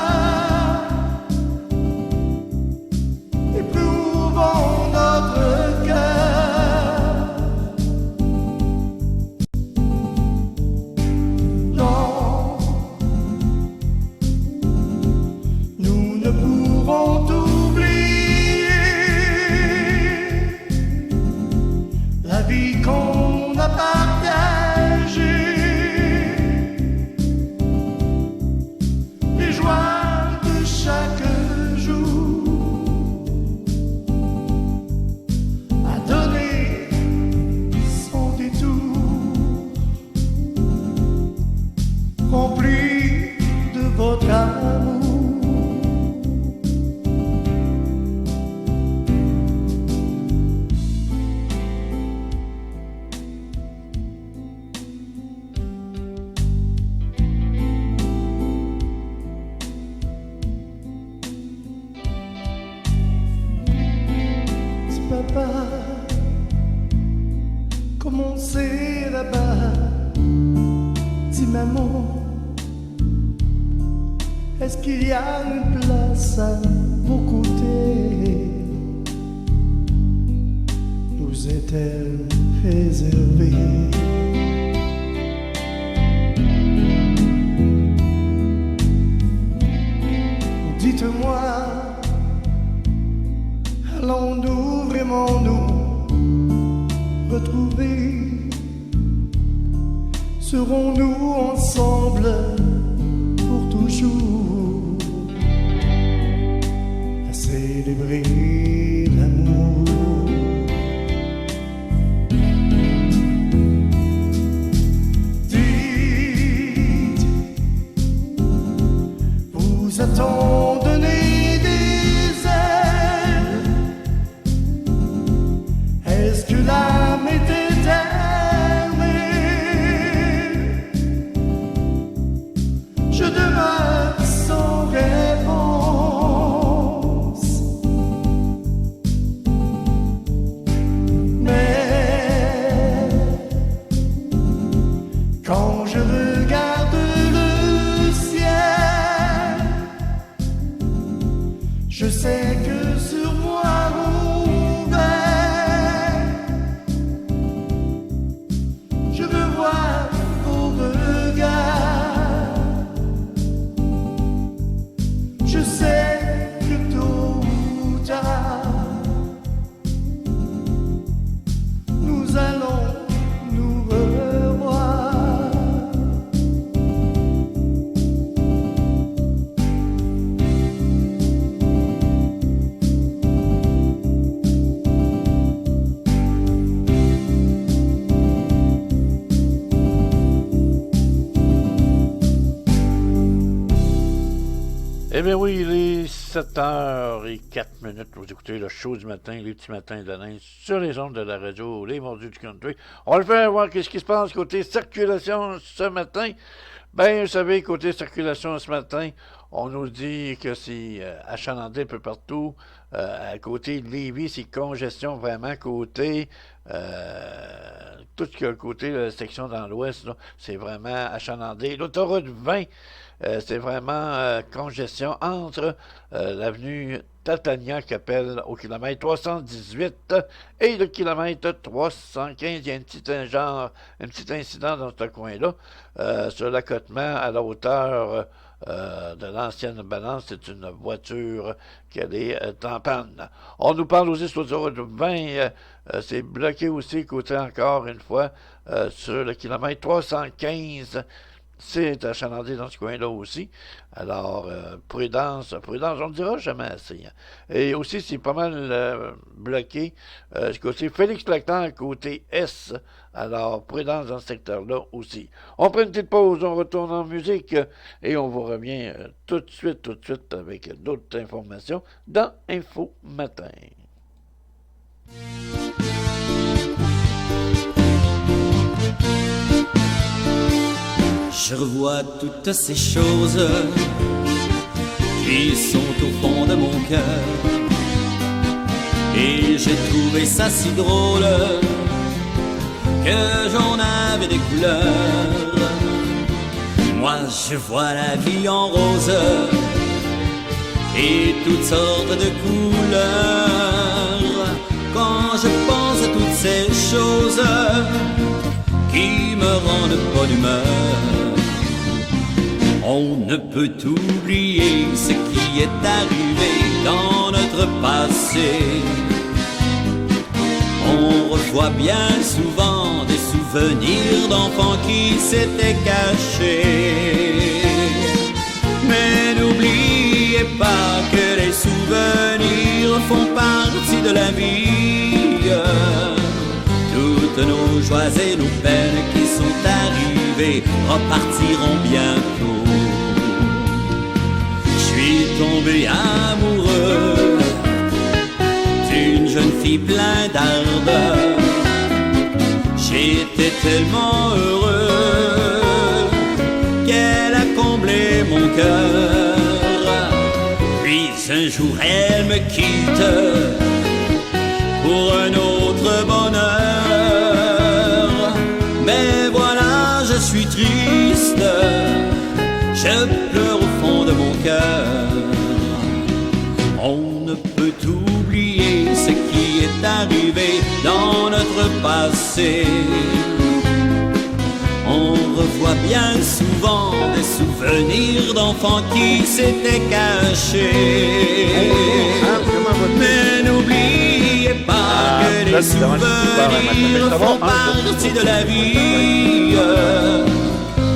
Comment c'est là-bas? Dis maman, est-ce qu'il y a une place à vos côtés? Nous est-elle réservée? Dites-moi, allons-nous vraiment nous retrouver? Serons-nous ensemble pour toujours à célébrer l'amour? Eh bien oui, il est 7h04. Vous écoutez le show du matin, les petits matins de Nain, sur les ondes de la radio, les mordus du country. On va le faire voir qu'est-ce qui se passe côté circulation ce matin. Ben, vous savez, côté circulation ce matin, on nous dit que c'est achalandé un peu partout. À côté de Lévis, c'est congestion vraiment côté... tout ce qui est côté de la section dans l'ouest, là, c'est vraiment achalandé. L'autoroute 20, c'est vraiment congestion entre l'avenue Tatania qui appelle au kilomètre 318 et le kilomètre 315. Il y a un petit incident dans ce coin-là. Sur l'accotement à la hauteur de l'ancienne balance, c'est une voiture qui est en panne. On nous parle aussi sur l'autoroute 20, c'est bloqué aussi côté encore une fois sur le kilomètre 315. C'est achalandé dans ce coin-là aussi. Alors, prudence, on ne dira jamais assez. Hein. Et aussi, c'est pas mal bloqué côté Félix-Leclerc, côté S. Alors, prudence dans ce secteur-là aussi. On prend une petite pause, on retourne en musique et on vous revient tout de suite avec d'autres informations dans Info Matin. Je revois toutes ces choses qui sont au fond de mon cœur. Et j'ai trouvé ça si drôle que j'en avais des couleurs. Moi je vois la vie en rose et toutes sortes de couleurs. Quand je pense à toutes ces choses qui me rendent bonne humeur, on ne peut oublier ce qui est arrivé dans notre passé. On revoit bien souvent des souvenirs d'enfants qui s'étaient cachés. Mais n'oubliez pas que les souvenirs font partie de la vie. Toutes nos joies et nos peines qui sont arrivées repartiront bientôt. Je suis tombé amoureux d'une jeune fille plein d'ardeur. J'étais tellement heureux qu'elle a comblé mon cœur. Puis un jour elle me quitte pour un autre bonheur. Mais voilà, je suis triste, je pleure au fond de mon cœur. On ne peut oublier ce qui est arrivé dans notre passé. On revoit bien souvent des souvenirs d'enfants qui s'étaient cachés. Mais n'oubliez pas que les souvenirs font partie de la vie.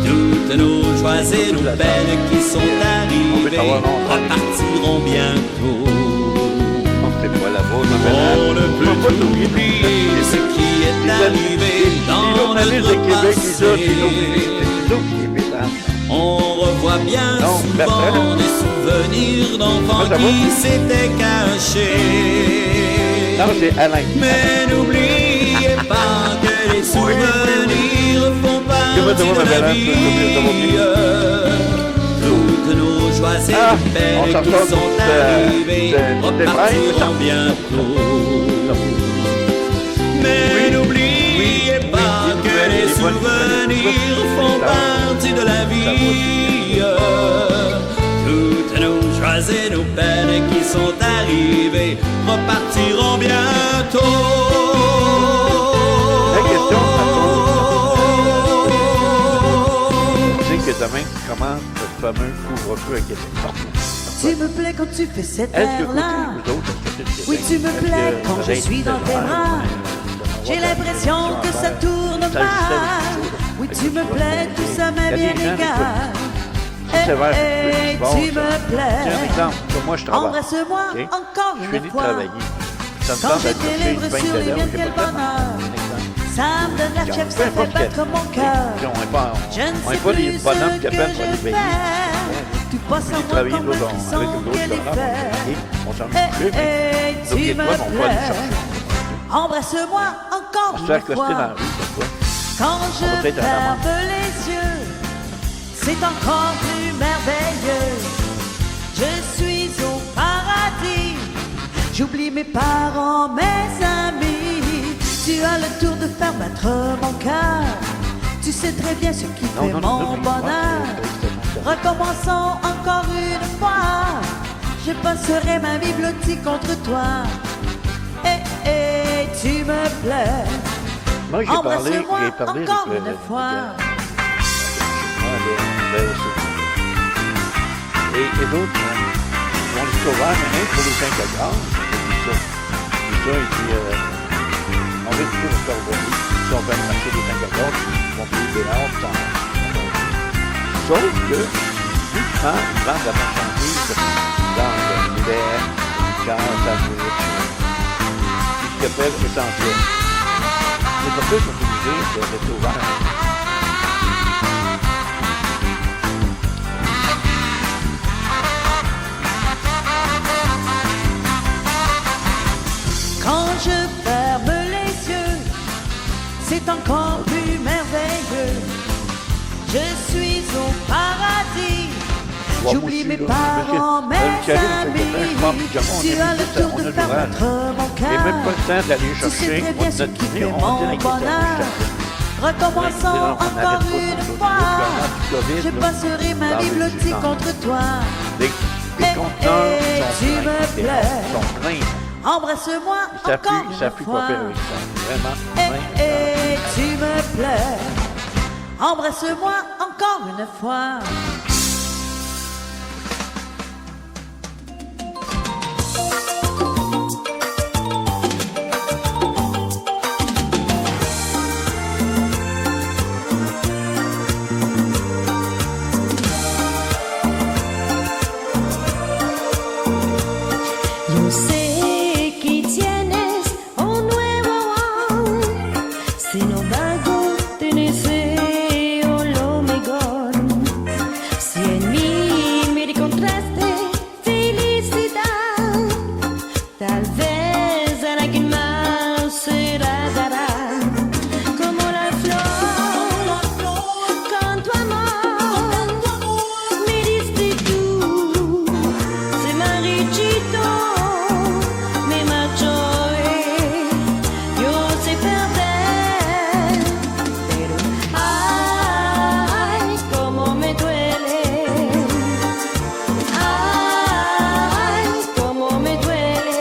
Toutes nos joies et nos peines qui sont arrivées repartiront bientôt. On ne peut oublier ce qui est arrivé dans notre passé. On revoit bien souvent des souvenirs d'enfants qui s'étaient cachés. Mais n'oubliez pas que les souvenirs font partie de la vie. Toutes nos joies et nos peines qui sont arrivées repartiront bientôt. Mais n'oubliez pas que les souvenirs font partie de la vie. Toutes nos joies et nos peines qui sont arrivées repartiront bientôt. La question, c'est que demain commence le fameux couvre-feu à Québec. Tu me plais quand tu fais cette air-là. Oui, tu me plais quand je suis dans tes bras. J'ai l'impression que ça tourne mal. Oui, tu me plais, tout ça m'est bien égal. Hey, tu me plais. Moi, je travaille. Embrasse-moi encore une fois. Quand j'ai tes lèvres sur les miennes, quel bonheur. Ça me donne la chef, ça fait battre mon cœur. Je ne sais plus ce que je vais faire. Tout J'ai travaillé avec l'autre on s'en occupait, mais nos pieds de toi vont pas aller chercher. Embrasse-moi encore On se fait une accoster fois. dans la rue, pourquoi? Quand On va je peut-être à la ferme mort. les yeux, c'est encore plus merveilleux. Je suis au paradis. J'oublie mes parents, mes amis. Tu as le tour de faire battre mon cœur. Tu sais très bien ce qui fait mon bonheur. Recommençons encore une fois. Je passerai ma vie blottie contre toi. Tu me plais. Moi, j'ai parlé Embrasse-moi avec encore le une fois. Et les autres, on les sauvage, même pour les 5 à gaz, il dit, on va écouter le cordonnier, si on fait marcher les 5 à gaz, ils vont payer des heures, sauf que, vu que quand ils vendent de la marchandise, dans l'hiver, quand ça bouge, ce qu'ils appellent essentiel. C'est pour ça qu'ils sont obligés de rester ouverts. Quand je ferme les yeux, c'est encore plus merveilleux. Je suis au paradis. J'oublie mes parents, mes amis. Tu as le tour de faire battre mon cœur. Et même pas le temps d'aller Tu sais chercher très bien ce notre qui dîner, fait on mon dit bonheur. Recommençons encore une fois. Je passerai ma vie blottie contre toi. Les conteneurs tu me plais. sont pleins. Embrasse-moi encore une Ça pue pas fois. faire, ils sont vraiment pleins. Tu me plais. Embrasse-moi encore une fois. Yo sé que tienes un nuevo amor, sin embargo te deseo lo mejor. Si en mí me encontraste felicidad, tal vez a alguien más se la dará. Como la flor, con tu amor, me diste tú. Se marchito, me marchó, yo sé perder, pero ay, cómo me duele, ay, cómo me duele.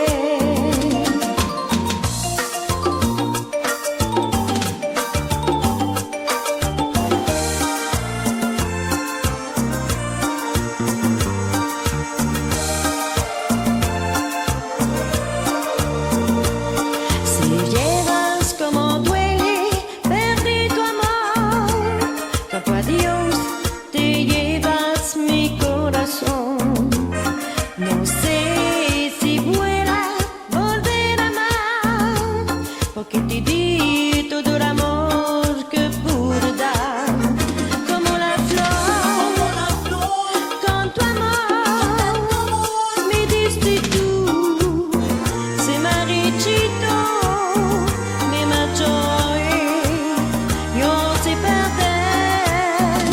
Si llevas como duele perder tu amor, tanto a Dios te llevas mi corazón. No sé si vuela volver a amar, porque te di todo el amor que pude dar. Como la flor, con tu amor, me diste tú. Se marchito, me marchó, yo sé perder,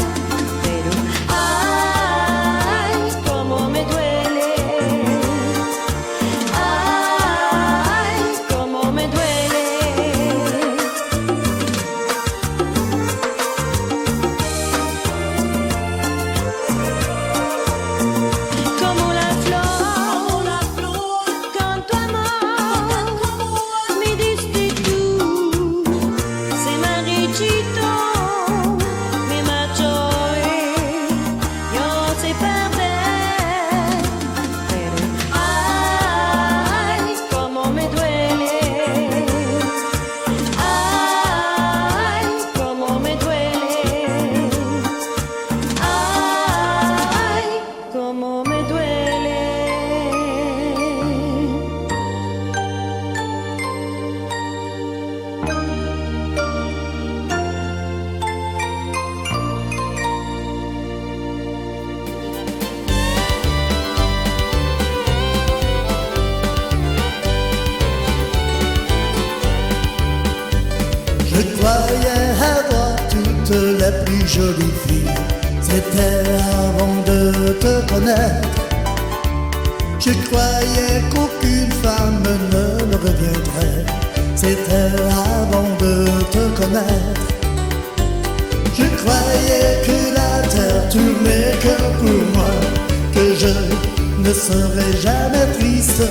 pero ay, cómo me duele, ay, cómo me duele. la plus jolie fille. C'était avant de te connaître. Je croyais qu'aucune femme ne me reviendrait. C'était avant de te connaître. Je croyais que la terre tournait que pour moi, que je ne serais jamais triste.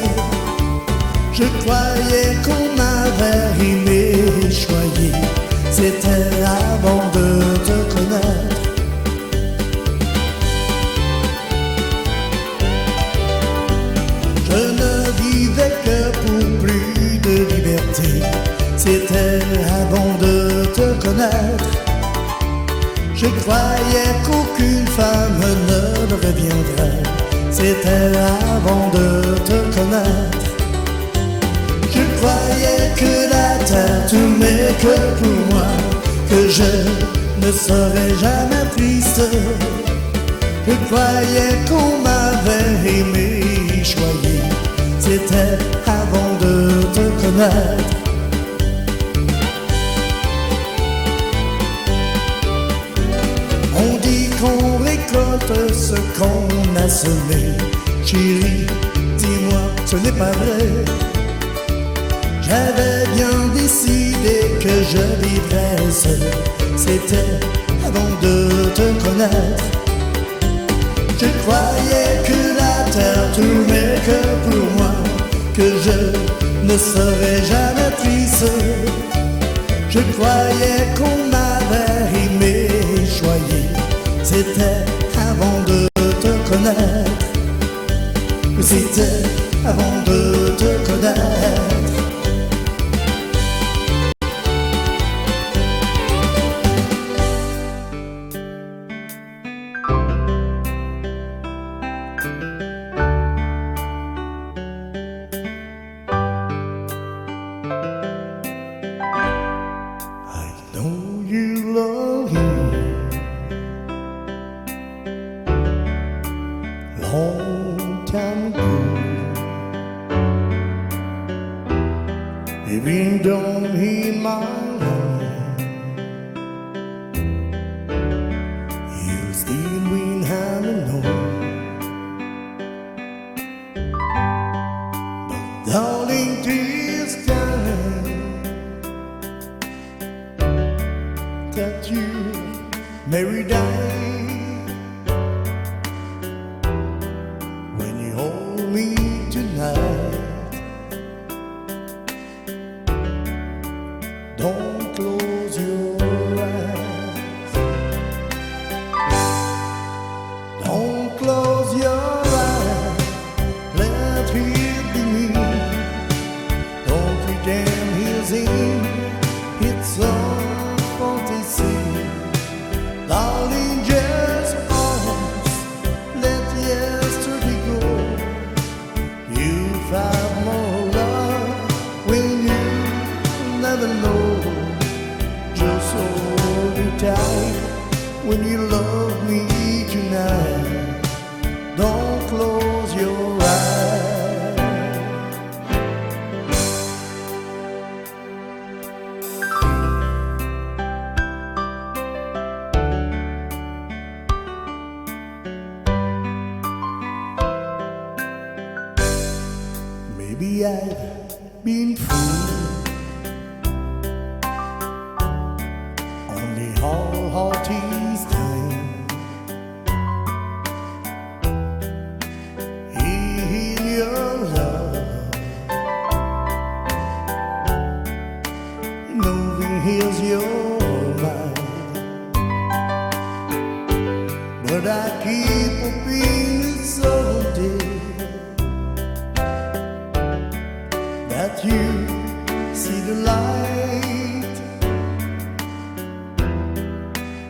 Je croyais qu'on m'avait aimé et choyé. C'était avant de te connaître. Je ne vivais que pour plus de liberté. C'était avant de te connaître. Je croyais qu'aucune femme ne me reviendrait. C'était avant de te connaître. Je croyais que la terre tournait que pour moi, que je ne serais jamais triste. Je croyais qu'on m'avait aimé et choyé. C'était avant de te connaître. On dit qu'on récolte ce qu'on a semé. Chérie, dis-moi, ce n'est pas vrai. J'avais bien décidé que je vivrais seul. C'était avant de te connaître. Je croyais que la terre tournait que pour moi, que je ne serais jamais triste. Je croyais qu'on m'avait aimé et choyé. C'était avant de te connaître. C'était avant de te connaître. Maybe I've been fooled on the whole-hearted time. In your love, knowing here's your mind, but I keep hoping someday that you see the light,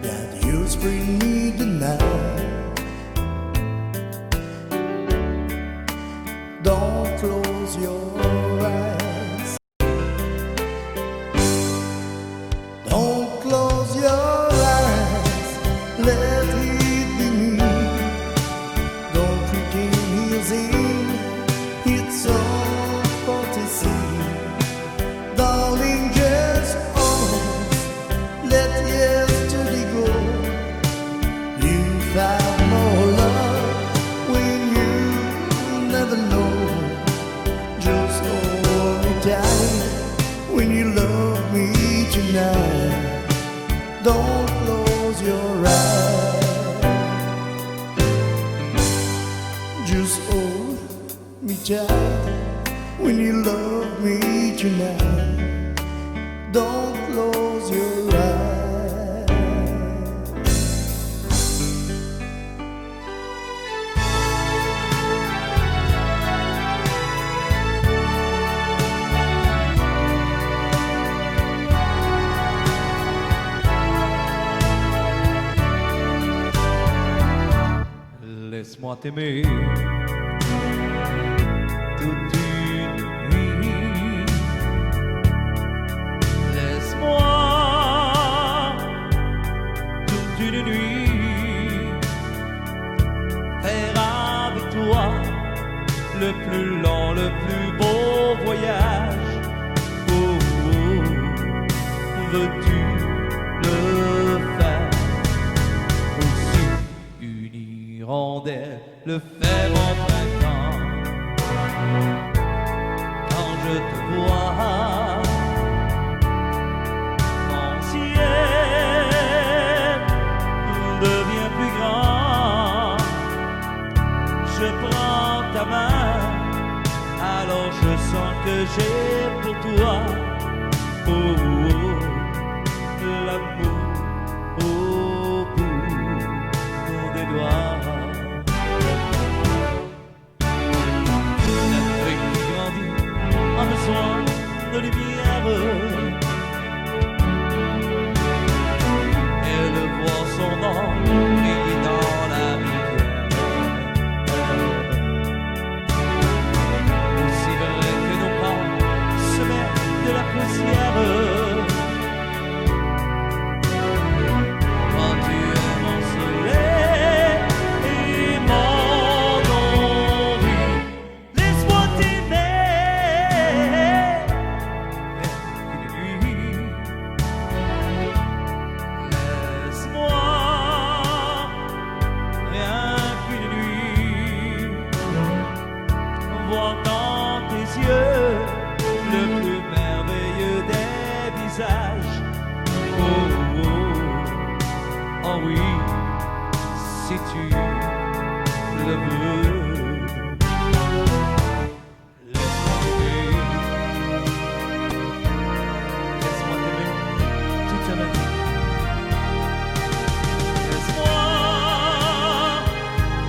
that you bring me the night. Don't close your eyes. Don't close your eyes. Let it be me. Don't pretend he's in. It's all fantasy. Darling, just pause. Let yesterday go. tonight. Don't close your eyes. Just hold me tight when you love me tonight. Don't close your eyes. Laisse-moi t'aimer toute une nuit. Laisse-moi toute une nuit faire avec toi le plus long, le plus beau voyage. Oh, oh, veux-tu le faire? Aussi une hirondelle le fait mon printemps. Quand je te vois, mon ciel devient plus grand. Je prends ta main, alors je sens que j'ai pour toi oh, oh, l'amour au bout des doigts. De lumière, elle voit son nom briller dans la rivière. Aussi vrai que nos pas se mettent de la poussière. Quand tu es mon soleil et mon envie, laisse-moi t'aimer. Si tu le veux, laisse-moi t'aimer toute la vie.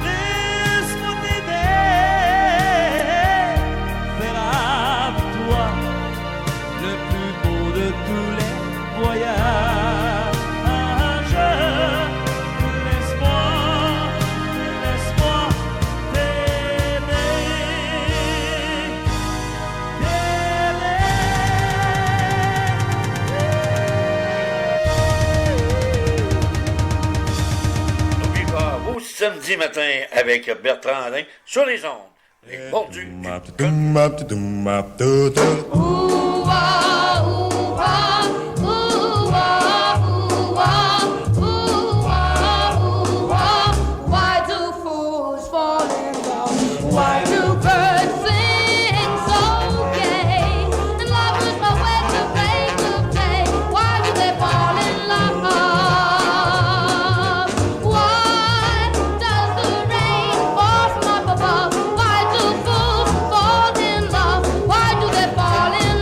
Laisse-moi t'aimer, faire avec toi le plus beau de tous les voyages. Samedi matin avec Bertrand Alain sur les ondes. Les mordus. Why do fools fall in love? Why do birds sing so gay? And lovers know when to break the play. Why do they fall in love? Why does the rain fall from up above? Why do fools fall in love? Why do they fall in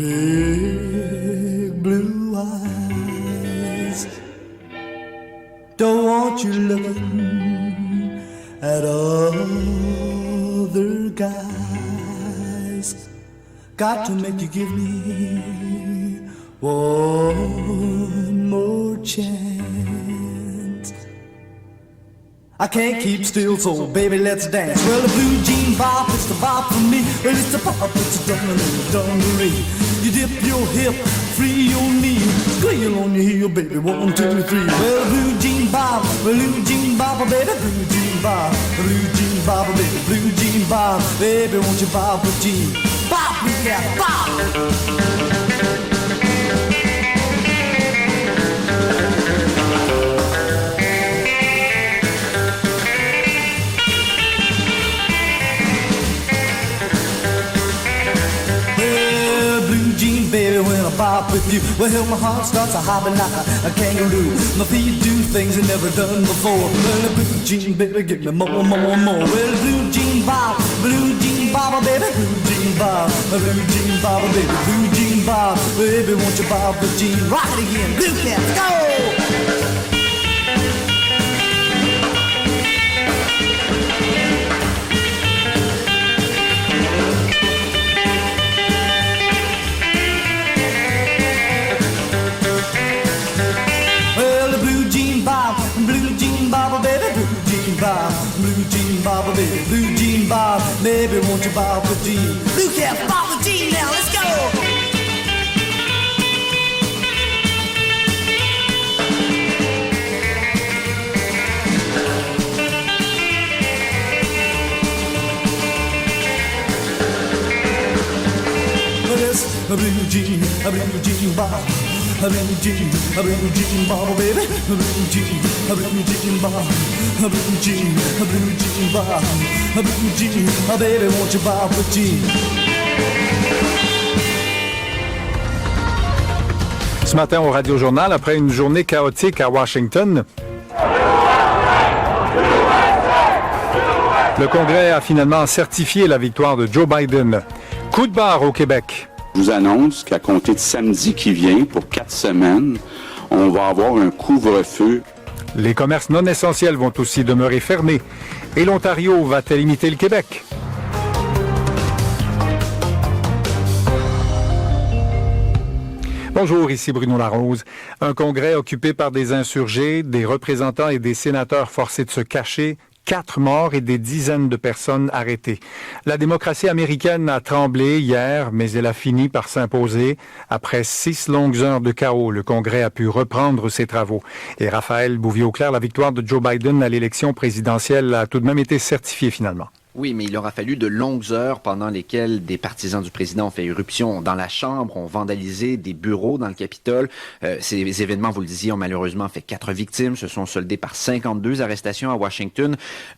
big blue eyes. Don't want you looking at other guys. Got to make you give me one more chance. I can't keep still, so baby, let's dance. Well, the blue jean bop, it's the bop for me. Well, it's the bop, it's the dungaree. You dip your hip, free your knee, squeal on your heel, baby, 1, 2, 3. Well, blue jean bop, baby, blue jean bop, blue jean bop, baby, blue jean bop, baby, won't you bop with jean? Bop, we got bop. Baby, when I bop with you, well, my heart starts a hopping like a kangaroo. My feet do things I never done before. Well, the blue jean, baby, give me more. Well, blue jean bop, baby, blue jean bop, baby, blue jean bop, baby, won't you bop with jean? Rock it again, blue cats, go! Blue jean bop, baby, blue jean bop, baby, won't you bop with jean? Blue cat bop with jean now, let's go! A blue jean bop, a blue jean bop, baby, a blue jean bop, a blue jean bop, a blue jean, baby, won't you bop with jean? Ce matin au Radio Journal, après une journée chaotique à Washington, le Congrès a finalement certifié la victoire de Joe Biden. Coup de barre au Québec. Je vous annonce qu'à compter de samedi qui vient, pour 4 semaines, on va avoir un couvre-feu. Les commerces non essentiels vont aussi demeurer fermés. Et l'Ontario va-t-elle imiter le Québec? Bonjour, ici Bruno Larose. Un congrès occupé par des insurgés, des représentants et des sénateurs forcés de se cacher, 4 morts et des dizaines de personnes arrêtées. La démocratie américaine a tremblé hier, mais elle a fini par s'imposer. Après 6 longues heures de chaos, le Congrès a pu reprendre ses travaux. Et Raphaël Bouvier-Auclair, la victoire de Joe Biden à l'élection présidentielle a tout de même été certifiée finalement. Oui, mais il aura fallu de longues heures pendant lesquelles des partisans du président ont fait irruption dans la Chambre, ont vandalisé des bureaux dans le Capitole. Ces événements, vous le disiez, ont malheureusement fait 4 victimes, se sont soldés par 52 arrestations à Washington.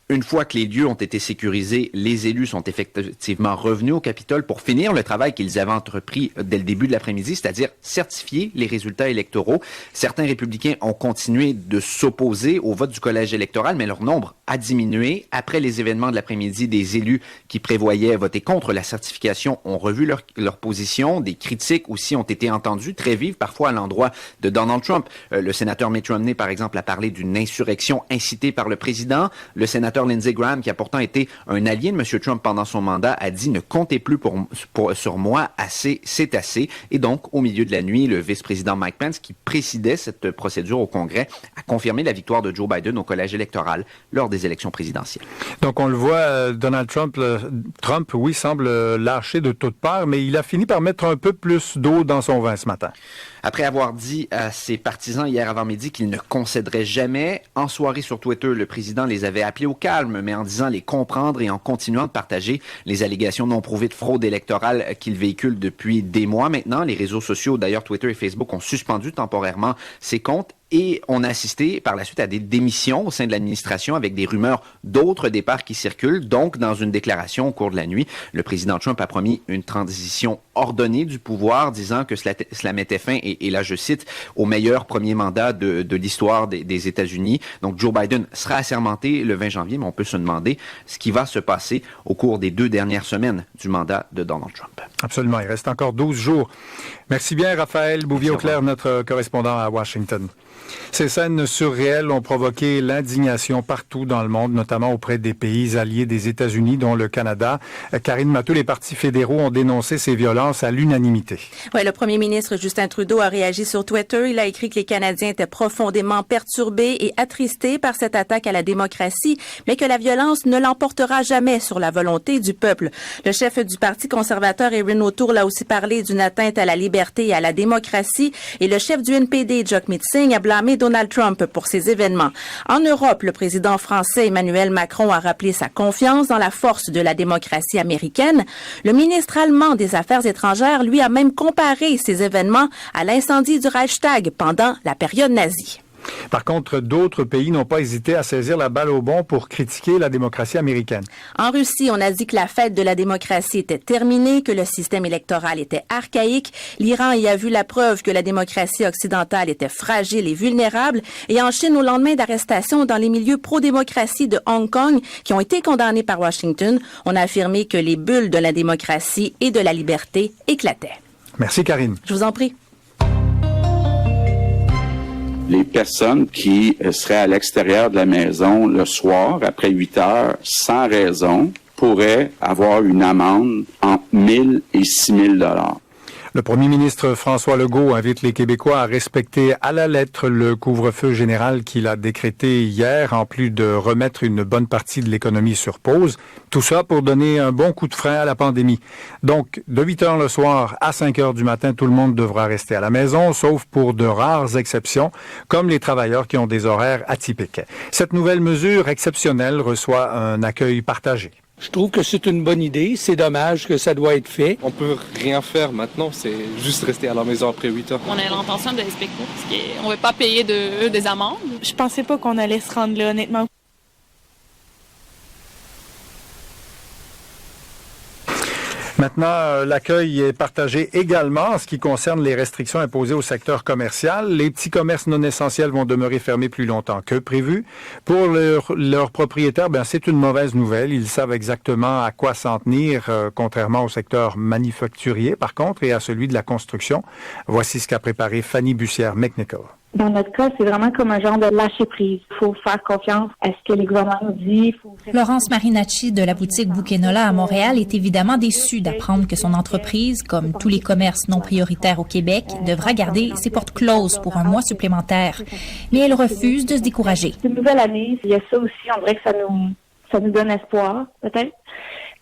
Une fois que les lieux ont été sécurisés, les élus sont effectivement revenus au Capitole pour finir le travail qu'ils avaient entrepris dès le début de l'après-midi, c'est-à-dire certifier les résultats électoraux. Certains républicains ont continué de s'opposer au vote du collège électoral, mais leur nombre a diminué. Après les événements de l'après-midi, des élus qui prévoyaient voter contre la certification ont revu leur position. Des critiques aussi ont été entendues, très vives, parfois à l'endroit de Donald Trump. Le sénateur Mitt Romney, par exemple, a parlé d'une insurrection incitée par le président. Le sénateur Lindsey Graham, qui a pourtant été un allié de M. Trump pendant son mandat, a dit « Ne comptez plus sur moi, assez, c'est assez ». Et donc, au milieu de la nuit, le vice-président Mike Pence, qui présidait cette procédure au Congrès, a confirmé la victoire de Joe Biden au collège électoral lors des élections présidentielles. Donc, on le voit, Donald Trump, oui, semble lâcher de toutes parts, mais il a fini par mettre un peu plus d'eau dans son vin ce matin. Après avoir dit à ses partisans hier avant-midi qu'il ne concéderait jamais, en soirée sur Twitter, le président les avait appelés au calme, mais en disant les comprendre et en continuant de partager les allégations non prouvées de fraude électorale qu'il véhicule depuis des mois maintenant. Les réseaux sociaux, d'ailleurs Twitter et Facebook, ont suspendu temporairement ses comptes Et on a assisté par la suite à des démissions au sein de l'administration avec des rumeurs d'autres départs qui circulent. Donc, dans une déclaration au cours de la nuit, le président Trump a promis une transition ordonnée du pouvoir, disant que cela mettait fin, et là je cite, au meilleur premier mandat de l'histoire des États-Unis. Donc, Joe Biden sera assermenté le 20 janvier, mais on peut se demander ce qui va se passer au cours des 2 dernières semaines du mandat de Donald Trump. Absolument. Il reste encore 12 jours. Merci bien, Raphaël Bouvier-Auclair, notre correspondant à Washington. Ces scènes surréelles ont provoqué l'indignation partout dans le monde, notamment auprès des pays alliés des États-Unis, dont le Canada. Karine Mathieu, les partis fédéraux ont dénoncé ces violences à l'unanimité. Oui, le premier ministre Justin Trudeau a réagi sur Twitter. Il a écrit que les Canadiens étaient profondément perturbés et attristés par cette attaque à la démocratie, mais que la violence ne l'emportera jamais sur la volonté du peuple. Le chef du Parti conservateur, Erin O'Toole, a aussi parlé d'une atteinte à la liberté et à la démocratie, et le chef du NPD, Jagmeet Singh, a blâmé Donald Trump pour ces événements. En Europe, le président français Emmanuel Macron a rappelé sa confiance dans la force de la démocratie américaine. Le ministre allemand des Affaires étrangères, lui, a même comparé ces événements à l'incendie du Reichstag pendant la période nazie. Par contre, d'autres pays n'ont pas hésité à saisir la balle au bond pour critiquer la démocratie américaine. En Russie, on a dit que la fête de la démocratie était terminée, que le système électoral était archaïque. L'Iran y a vu la preuve que la démocratie occidentale était fragile et vulnérable. Et en Chine, au lendemain d'arrestations dans les milieux pro-démocratie de Hong Kong, qui ont été condamnés par Washington, on a affirmé que les bulles de la démocratie et de la liberté éclataient. Merci, Karine. Je vous en prie. Les personnes qui seraient à l'extérieur de la maison le soir, après 8 heures, sans raison, pourraient avoir une amende entre 1 000 et 6 000 $. Le premier ministre François Legault invite les Québécois à respecter à la lettre le couvre-feu général qu'il a décrété hier, en plus de remettre une bonne partie de l'économie sur pause. Tout ça pour donner un bon coup de frein à la pandémie. Donc, de 8 heures le soir à 5 heures du matin, tout le monde devra rester à la maison, sauf pour de rares exceptions, comme les travailleurs qui ont des horaires atypiques. Cette nouvelle mesure exceptionnelle reçoit un accueil partagé. Je trouve que c'est une bonne idée. C'est dommage que ça doit être fait. On peut rien faire maintenant, c'est juste rester à la maison après 8 heures. On a l'intention de respecter parce qu'on ne veut pas payer des amendes. Je pensais pas qu'on allait se rendre là, honnêtement. Maintenant, l'accueil est partagé également en ce qui concerne les restrictions imposées au secteur commercial. Les petits commerces non essentiels vont demeurer fermés plus longtemps que prévu. Pour leurs propriétaires, c'est une mauvaise nouvelle. Ils savent exactement à quoi s'en tenir, contrairement au secteur manufacturier, par contre, et à celui de la construction. Voici ce qu'a préparé Fanny Bussière-McNichol. Dans notre cas, c'est vraiment comme un genre de lâcher-prise. Il faut faire confiance à ce que les gouvernements nous disent. Laurence Marinacci de la boutique Bouquenola à Montréal est évidemment déçue d'apprendre que son entreprise, comme tous les commerces non prioritaires au Québec, devra garder ses portes closes pour un mois supplémentaire. Mais elle refuse de se décourager. C'est une nouvelle année. Il y a ça aussi. On dirait que ça nous donne espoir, peut-être.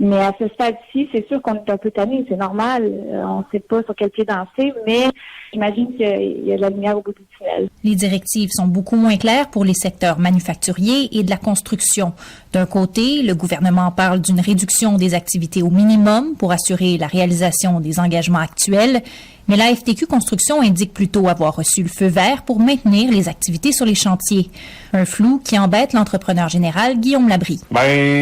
Mais à ce stade-ci, c'est sûr qu'on est un peu tanné, c'est normal. On ne sait pas sur quel pied danser, mais j'imagine qu'il y a de la lumière au bout du tunnel. Les directives sont beaucoup moins claires pour les secteurs manufacturiers et de la construction. D'un côté, le gouvernement parle d'une réduction des activités au minimum pour assurer la réalisation des engagements actuels, mais la FTQ Construction indique plutôt avoir reçu le feu vert pour maintenir les activités sur les chantiers. Un flou qui embête l'entrepreneur général Guillaume Labrie.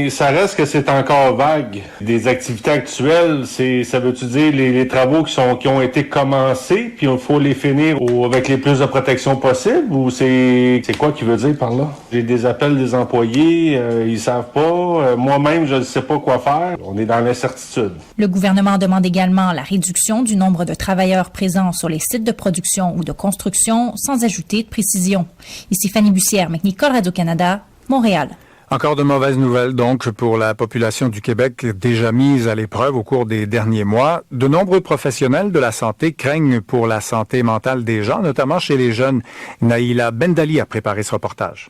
Ça reste que c'est encore vague. Des activités actuelles, ça veut-tu dire les travaux qui ont été commencés, puis il faut les finir avec les plus de protection possible, ou c'est quoi qui veut dire par là? J'ai des appels des employés, ils savent pas. Moi-même, je ne sais pas quoi faire. On est dans l'incertitude. Le gouvernement demande également la réduction du nombre de travailleurs présents sur les sites de production ou de construction, sans ajouter de précision. Ici Fanny Bussière, McNichol, Radio-Canada, Montréal. Encore de mauvaises nouvelles, donc, pour la population du Québec déjà mise à l'épreuve au cours des derniers mois. De nombreux professionnels de la santé craignent pour la santé mentale des gens, notamment chez les jeunes. Naïla Bendali a préparé ce reportage.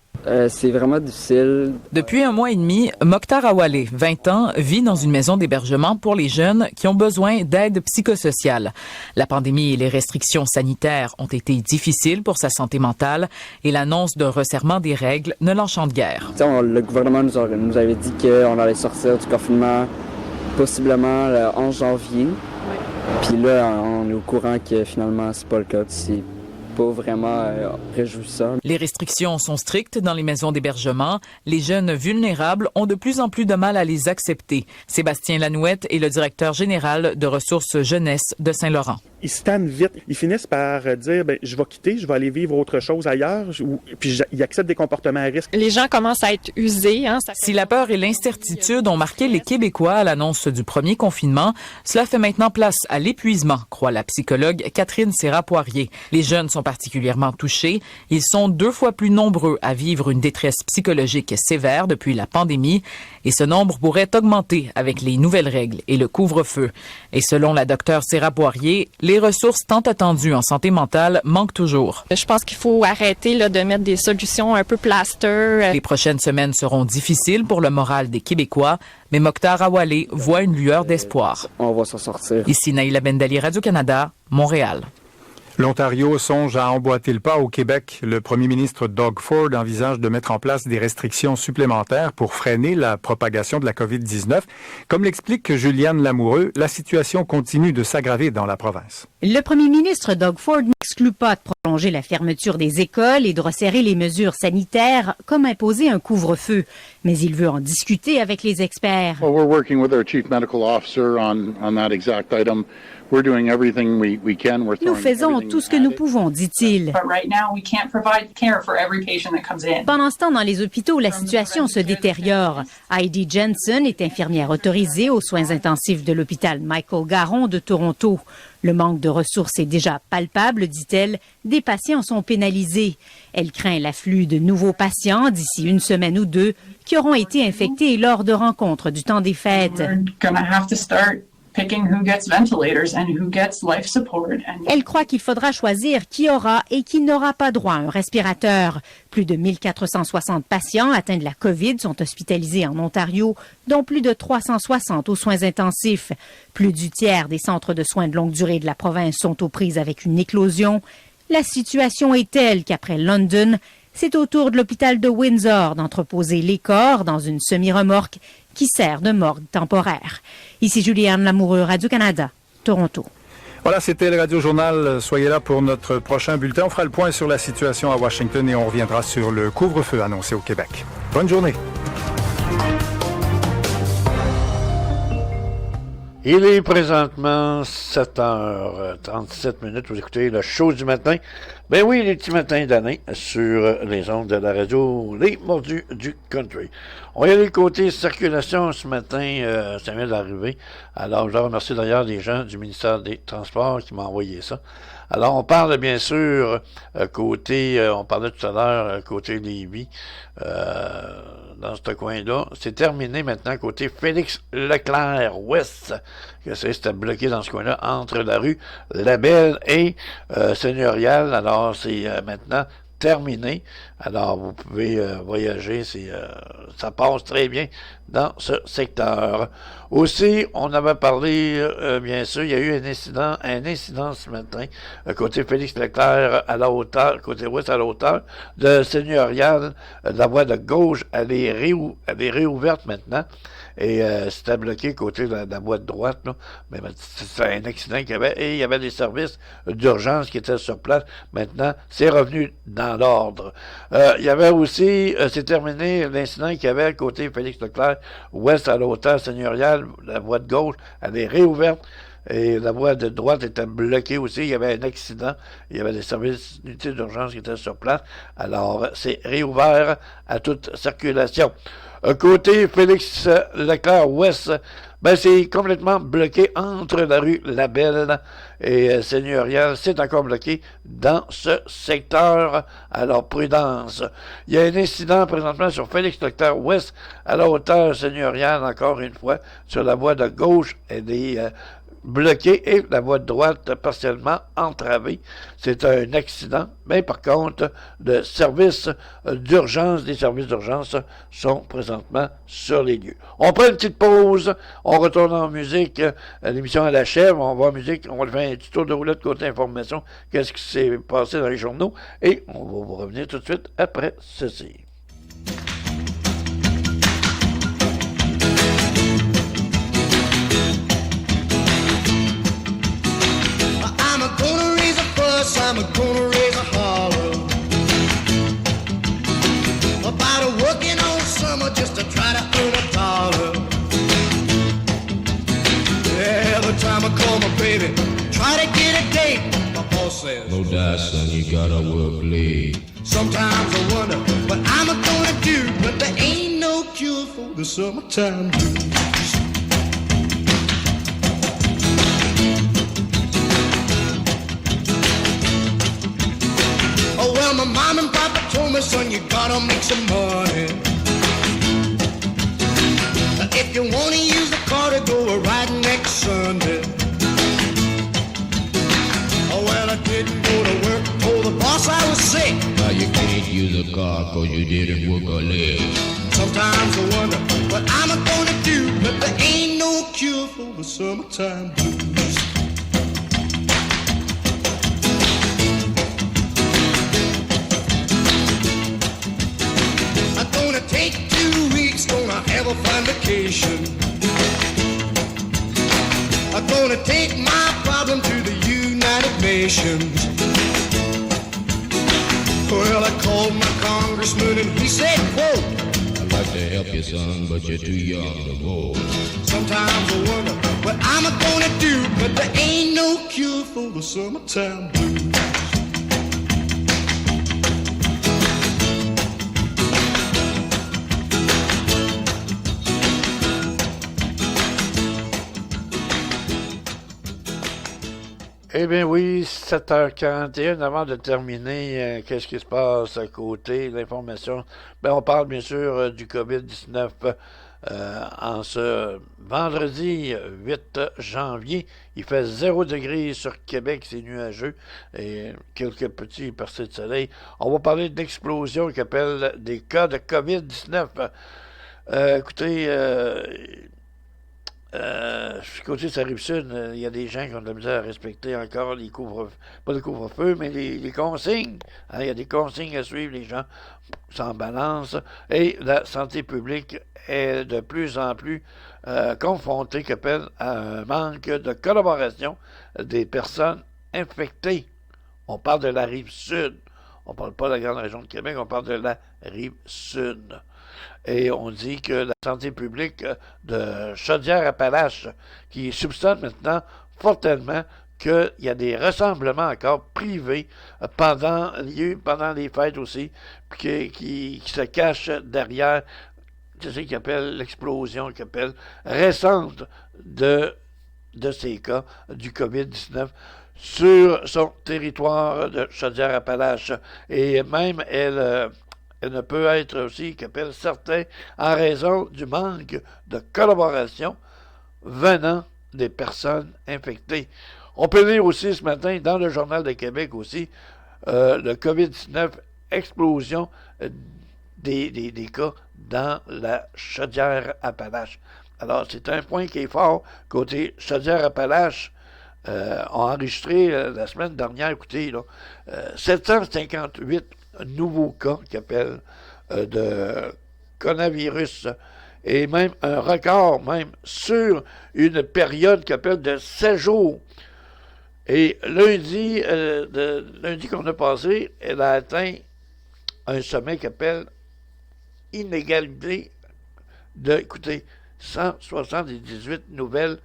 C'est vraiment difficile. Depuis un mois et demi, Mokhtar Awale, 20 ans, vit dans une maison d'hébergement pour les jeunes qui ont besoin d'aide psychosociale. La pandémie et les restrictions sanitaires ont été difficiles pour sa santé mentale et l'annonce d'un resserrement des règles ne l'enchante guère. Le gouvernement nous avait dit qu'on allait sortir du confinement possiblement le 11 janvier. Puis là, on est au courant que finalement, c'est pas le cas. C'est pas vraiment réjouissant. Les restrictions sont strictes dans les maisons d'hébergement. Les jeunes vulnérables ont de plus en plus de mal à les accepter. Sébastien Lanouette est le directeur général de ressources jeunesse de Saint-Laurent. Ils se tannent vite. Ils finissent par dire, je vais quitter, je vais aller vivre autre chose ailleurs, puis ils acceptent des comportements à risque. Les gens commencent à être usés. Si la peur et l'incertitude ont marqué les Québécois à l'annonce du premier confinement, cela fait maintenant place à l'épuisement, croit la psychologue Catherine Serra-Poirier. Les jeunes sont particulièrement touchés. Ils sont 2 fois plus nombreux à vivre une détresse psychologique sévère depuis la pandémie et ce nombre pourrait augmenter avec les nouvelles règles et le couvre-feu. Et selon la docteure Serra-Poirier, les ressources tant attendues en santé mentale manquent toujours. Je pense qu'il faut arrêter de mettre des solutions un peu plaster. Les prochaines semaines seront difficiles pour le moral des Québécois, mais Mokhtar Awalé voit une lueur d'espoir. On va s'en sortir. Ici Naïla Bendali, Radio-Canada, Montréal. L'Ontario songe à emboîter le pas au Québec. Le premier ministre Doug Ford envisage de mettre en place des restrictions supplémentaires pour freiner la propagation de la COVID-19. Comme l'explique Juliane Lamoureux, la situation continue de s'aggraver dans la province. Le premier ministre Doug Ford n'exclut pas de prolonger la fermeture des écoles et de resserrer les mesures sanitaires comme imposer un couvre-feu. Mais il veut en discuter avec les experts. Well, we're working with our chief medical officer on that exact item. We're doing everything we can. Nous faisons tout ce que nous pouvons, dit-il. Pendant ce temps, dans les hôpitaux, la situation se détériore. Heidi Jensen est infirmière autorisée aux soins intensifs de l'hôpital Michael Garron de Toronto. Le manque de ressources est déjà palpable, dit-elle. Des patients sont pénalisés. Elle craint l'afflux de nouveaux patients d'ici une semaine ou 2 qui auront été infectés lors de rencontres du temps des fêtes. Elle croit qu'il faudra choisir qui aura et qui n'aura pas droit à un respirateur. Plus de 1460 patients atteints de la COVID sont hospitalisés en Ontario, dont plus de 360 aux soins intensifs. Plus du tiers des centres de soins de longue durée de la province sont aux prises avec une éclosion. La situation est telle qu'après London, c'est au tour de l'hôpital de Windsor d'entreposer les corps dans une semi-remorque qui sert de morgue temporaire. Ici Juliane Lamoureux, Radio-Canada, Toronto. Voilà, c'était le Radio-Journal. Soyez là pour notre prochain bulletin. On fera le point sur la situation à Washington et on reviendra sur le couvre-feu annoncé au Québec. Bonne journée. Il est présentement 7h37. Vous écoutez le show du matin. Ben oui, les petits matins d'année sur les ondes de la radio, les mordus du country. On y a le côté circulation ce matin, ça vient d'arriver. Alors, je remercie d'ailleurs les gens du ministère des Transports qui m'ont envoyé ça. Alors, on parle bien sûr côté, on parlait tout à l'heure, côté Lévis, dans ce coin-là. C'est terminé maintenant côté Félix-Leclerc-Ouest, que c'était bloqué dans ce coin-là, entre la rue Labelle et Seigneurial. Alors, c'est maintenant terminé. Alors, vous pouvez voyager, ça passe très bien dans ce secteur. Aussi, on avait parlé, bien sûr, il y a eu un incident ce matin, côté Félix-Leclerc à la hauteur, côté ouest à la hauteur de Seigneurial. La voie de gauche, elle est réouverte maintenant. Et c'était bloqué côté de la voie de droite, là. Mais c'est un accident qu'il y avait. Et il y avait des services d'urgence qui étaient sur place. Maintenant, c'est revenu dans l'ordre. Il y avait aussi, c'est terminé l'incident qu'il y avait côté Félix-Leclerc, ouest à la hauteur Seigneurial. La voie de gauche, elle est réouverte. Et la voie de droite était bloquée aussi. Il y avait un accident. Il y avait des services d'unité d'urgence qui étaient sur place. Alors, c'est réouvert à toute circulation. Côté Félix-Leclerc-Ouest, ben c'est complètement bloqué entre la rue Labelle et Seigneurial. C'est encore bloqué dans ce secteur. Alors, prudence. Il y a un incident présentement sur Félix-Leclerc-Ouest à la hauteur Seigneurial, encore une fois, sur la voie de gauche. Elle est bloquée et la voie de droite partiellement entravée. C'est un accident, mais par contre, les services d'urgence sont présentement sur les lieux. On prend une petite pause, on retourne en musique, l'émission à l'achève, on va en musique, on va faire un petit tour de roulette côté information, qu'est-ce qui s'est passé dans les journaux, et on va vous revenir tout de suite après ceci. I'm gonna raise a boss says. No die, son, you gotta work late. Sometimes I wonder what I'm gonna do, but there ain't no cure for the summertime blues. Oh well, my mom and papa told me, son, you gotta make some money. If you wanna use the car to go a ride next Sunday. Oh well, I didn't go to work, told the boss I was sick. Now you can't use a car cause you didn't work a leg. Sometimes I wonder what I'm gonna do, but there ain't no cure for the summertime blues. I'm gonna take 2 weeks, gonna have a fine vacation. I'm gonna take my problem to the United Nations. Well, I called my congressman and he said, quote, I'd like to help you, son, but you're too young to vote. Sometimes I wonder what I'm gonna do, but there ain't no cure for the summertime blues. Eh bien oui, 7h41, avant de terminer, qu'est-ce qui se passe à côté, l'information? Ben, on parle bien sûr du COVID-19 en ce vendredi 8 janvier. Il fait 0 degré sur Québec, c'est nuageux, et quelques petits percées de soleil. On va parler de l'explosion qui appelle des cas de COVID-19. Écoutez... côté de sa Rive-Sud, il y a des gens qui ont de la misère à respecter encore les pas le couvre-feu, mais les consignes. Il y a des consignes à suivre, les gens s'en balancent. Et la santé publique est de plus en plus confrontée à un manque de collaboration des personnes infectées. On parle de la Rive-Sud. On ne parle pas de la grande région de Québec, on parle de la Rive-Sud. Et on dit que la santé publique de Chaudière-Appalaches, qui soupçonne maintenant fortement qu'il y a des rassemblements encore privés pendant les fêtes aussi, puis qui se cachent derrière, tu sais, qu'ils appellent l'explosion, qu'ils appellent récente de ces cas du COVID-19 sur son territoire de Chaudière-Appalaches. Et même elle ne peut être aussi, qu'appellent certains, en raison du manque de collaboration venant des personnes infectées. On peut lire aussi ce matin, dans le Journal de Québec aussi, le COVID-19, explosion des cas dans la Chaudière-Appalaches. Alors, c'est un point qui est fort. Côté Chaudière-Appalaches, ont enregistré la semaine dernière, écoutez, là, 758 nouveaux cas qui appellent de coronavirus, et même un record même sur une période qui appelle de 7 jours. Et lundi qu'on a passé, elle a atteint un sommet qui appelle inégalité de, écoutez, 178 nouvelles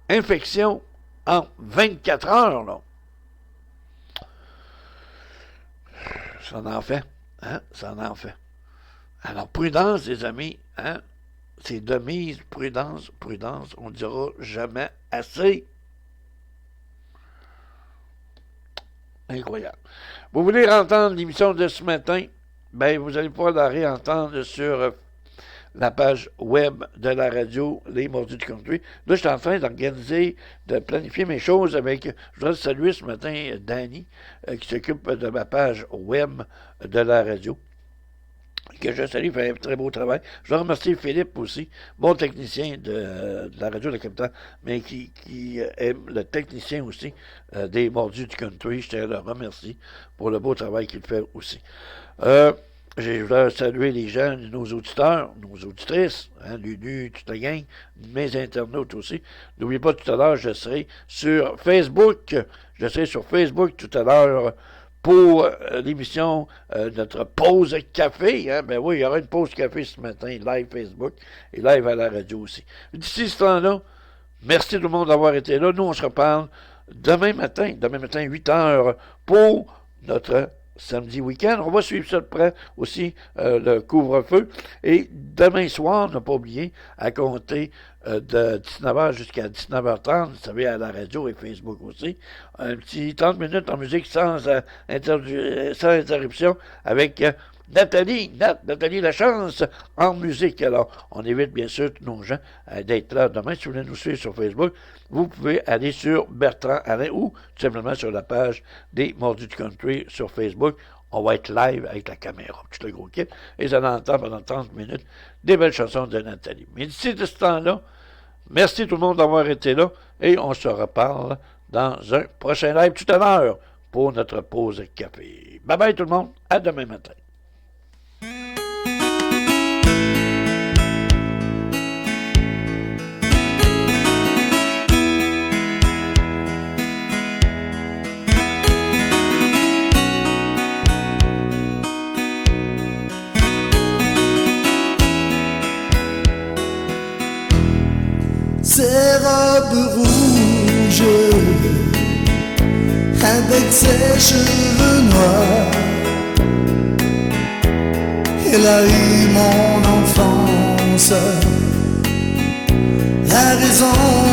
infections en 24 heures, là. Ça en fait, hein? Ça en fait. Alors, prudence, les amis, hein? C'est de mise, prudence, on ne dira jamais assez. Incroyable. Vous voulez entendre l'émission de ce matin? Ben, vous allez pouvoir la réentendre sur la page web de la radio Les Mordus du Country. Là, je suis en train d'organiser, de planifier mes choses avec... Je voudrais saluer ce matin Danny, qui s'occupe de ma page web de la radio, que je salue, il fait un très beau travail. Je veux remercier Philippe aussi, bon technicien de la radio de la capitale, mais qui est le technicien aussi des Mordus du Country. Je te le remercie pour le beau travail qu'il fait aussi. Je voudrais saluer les gens, nos auditeurs, nos auditrices, hein, Lulu, toute la gang, mes internautes aussi. N'oubliez pas, tout à l'heure, je serai sur Facebook. Je serai sur Facebook tout à l'heure pour l'émission notre pause café. Hein? Ben oui, il y aura une pause café ce matin, live Facebook et live à la radio aussi. D'ici ce temps-là, merci tout le monde d'avoir été là. Nous, on se reparle demain matin, 8 heures, pour notre samedi week-end. On va suivre ça de près aussi, le couvre-feu. Et demain soir, ne pas oublier, à compter de 19h jusqu'à 19h30, vous savez, à la radio et Facebook aussi, un petit 30 minutes en musique sans interruption avec Nathalie Lachance en musique. Alors, on évite bien sûr tous nos gens d'être là demain. Si vous voulez nous suivre sur Facebook, vous pouvez aller sur Bertrand Alain ou tout simplement sur la page des Mordus du Country sur Facebook. On va être live avec la caméra, tout le gros kit, et vous allez entendre pendant 30 minutes des belles chansons de Nathalie. Mais d'ici de ce temps-là, merci tout le monde d'avoir été là, et on se reparle dans un prochain live tout à l'heure pour notre pause café. Bye bye tout le monde, à demain matin. Ses robes rouges avec ses cheveux noirs, elle a eu mon enfance, la raison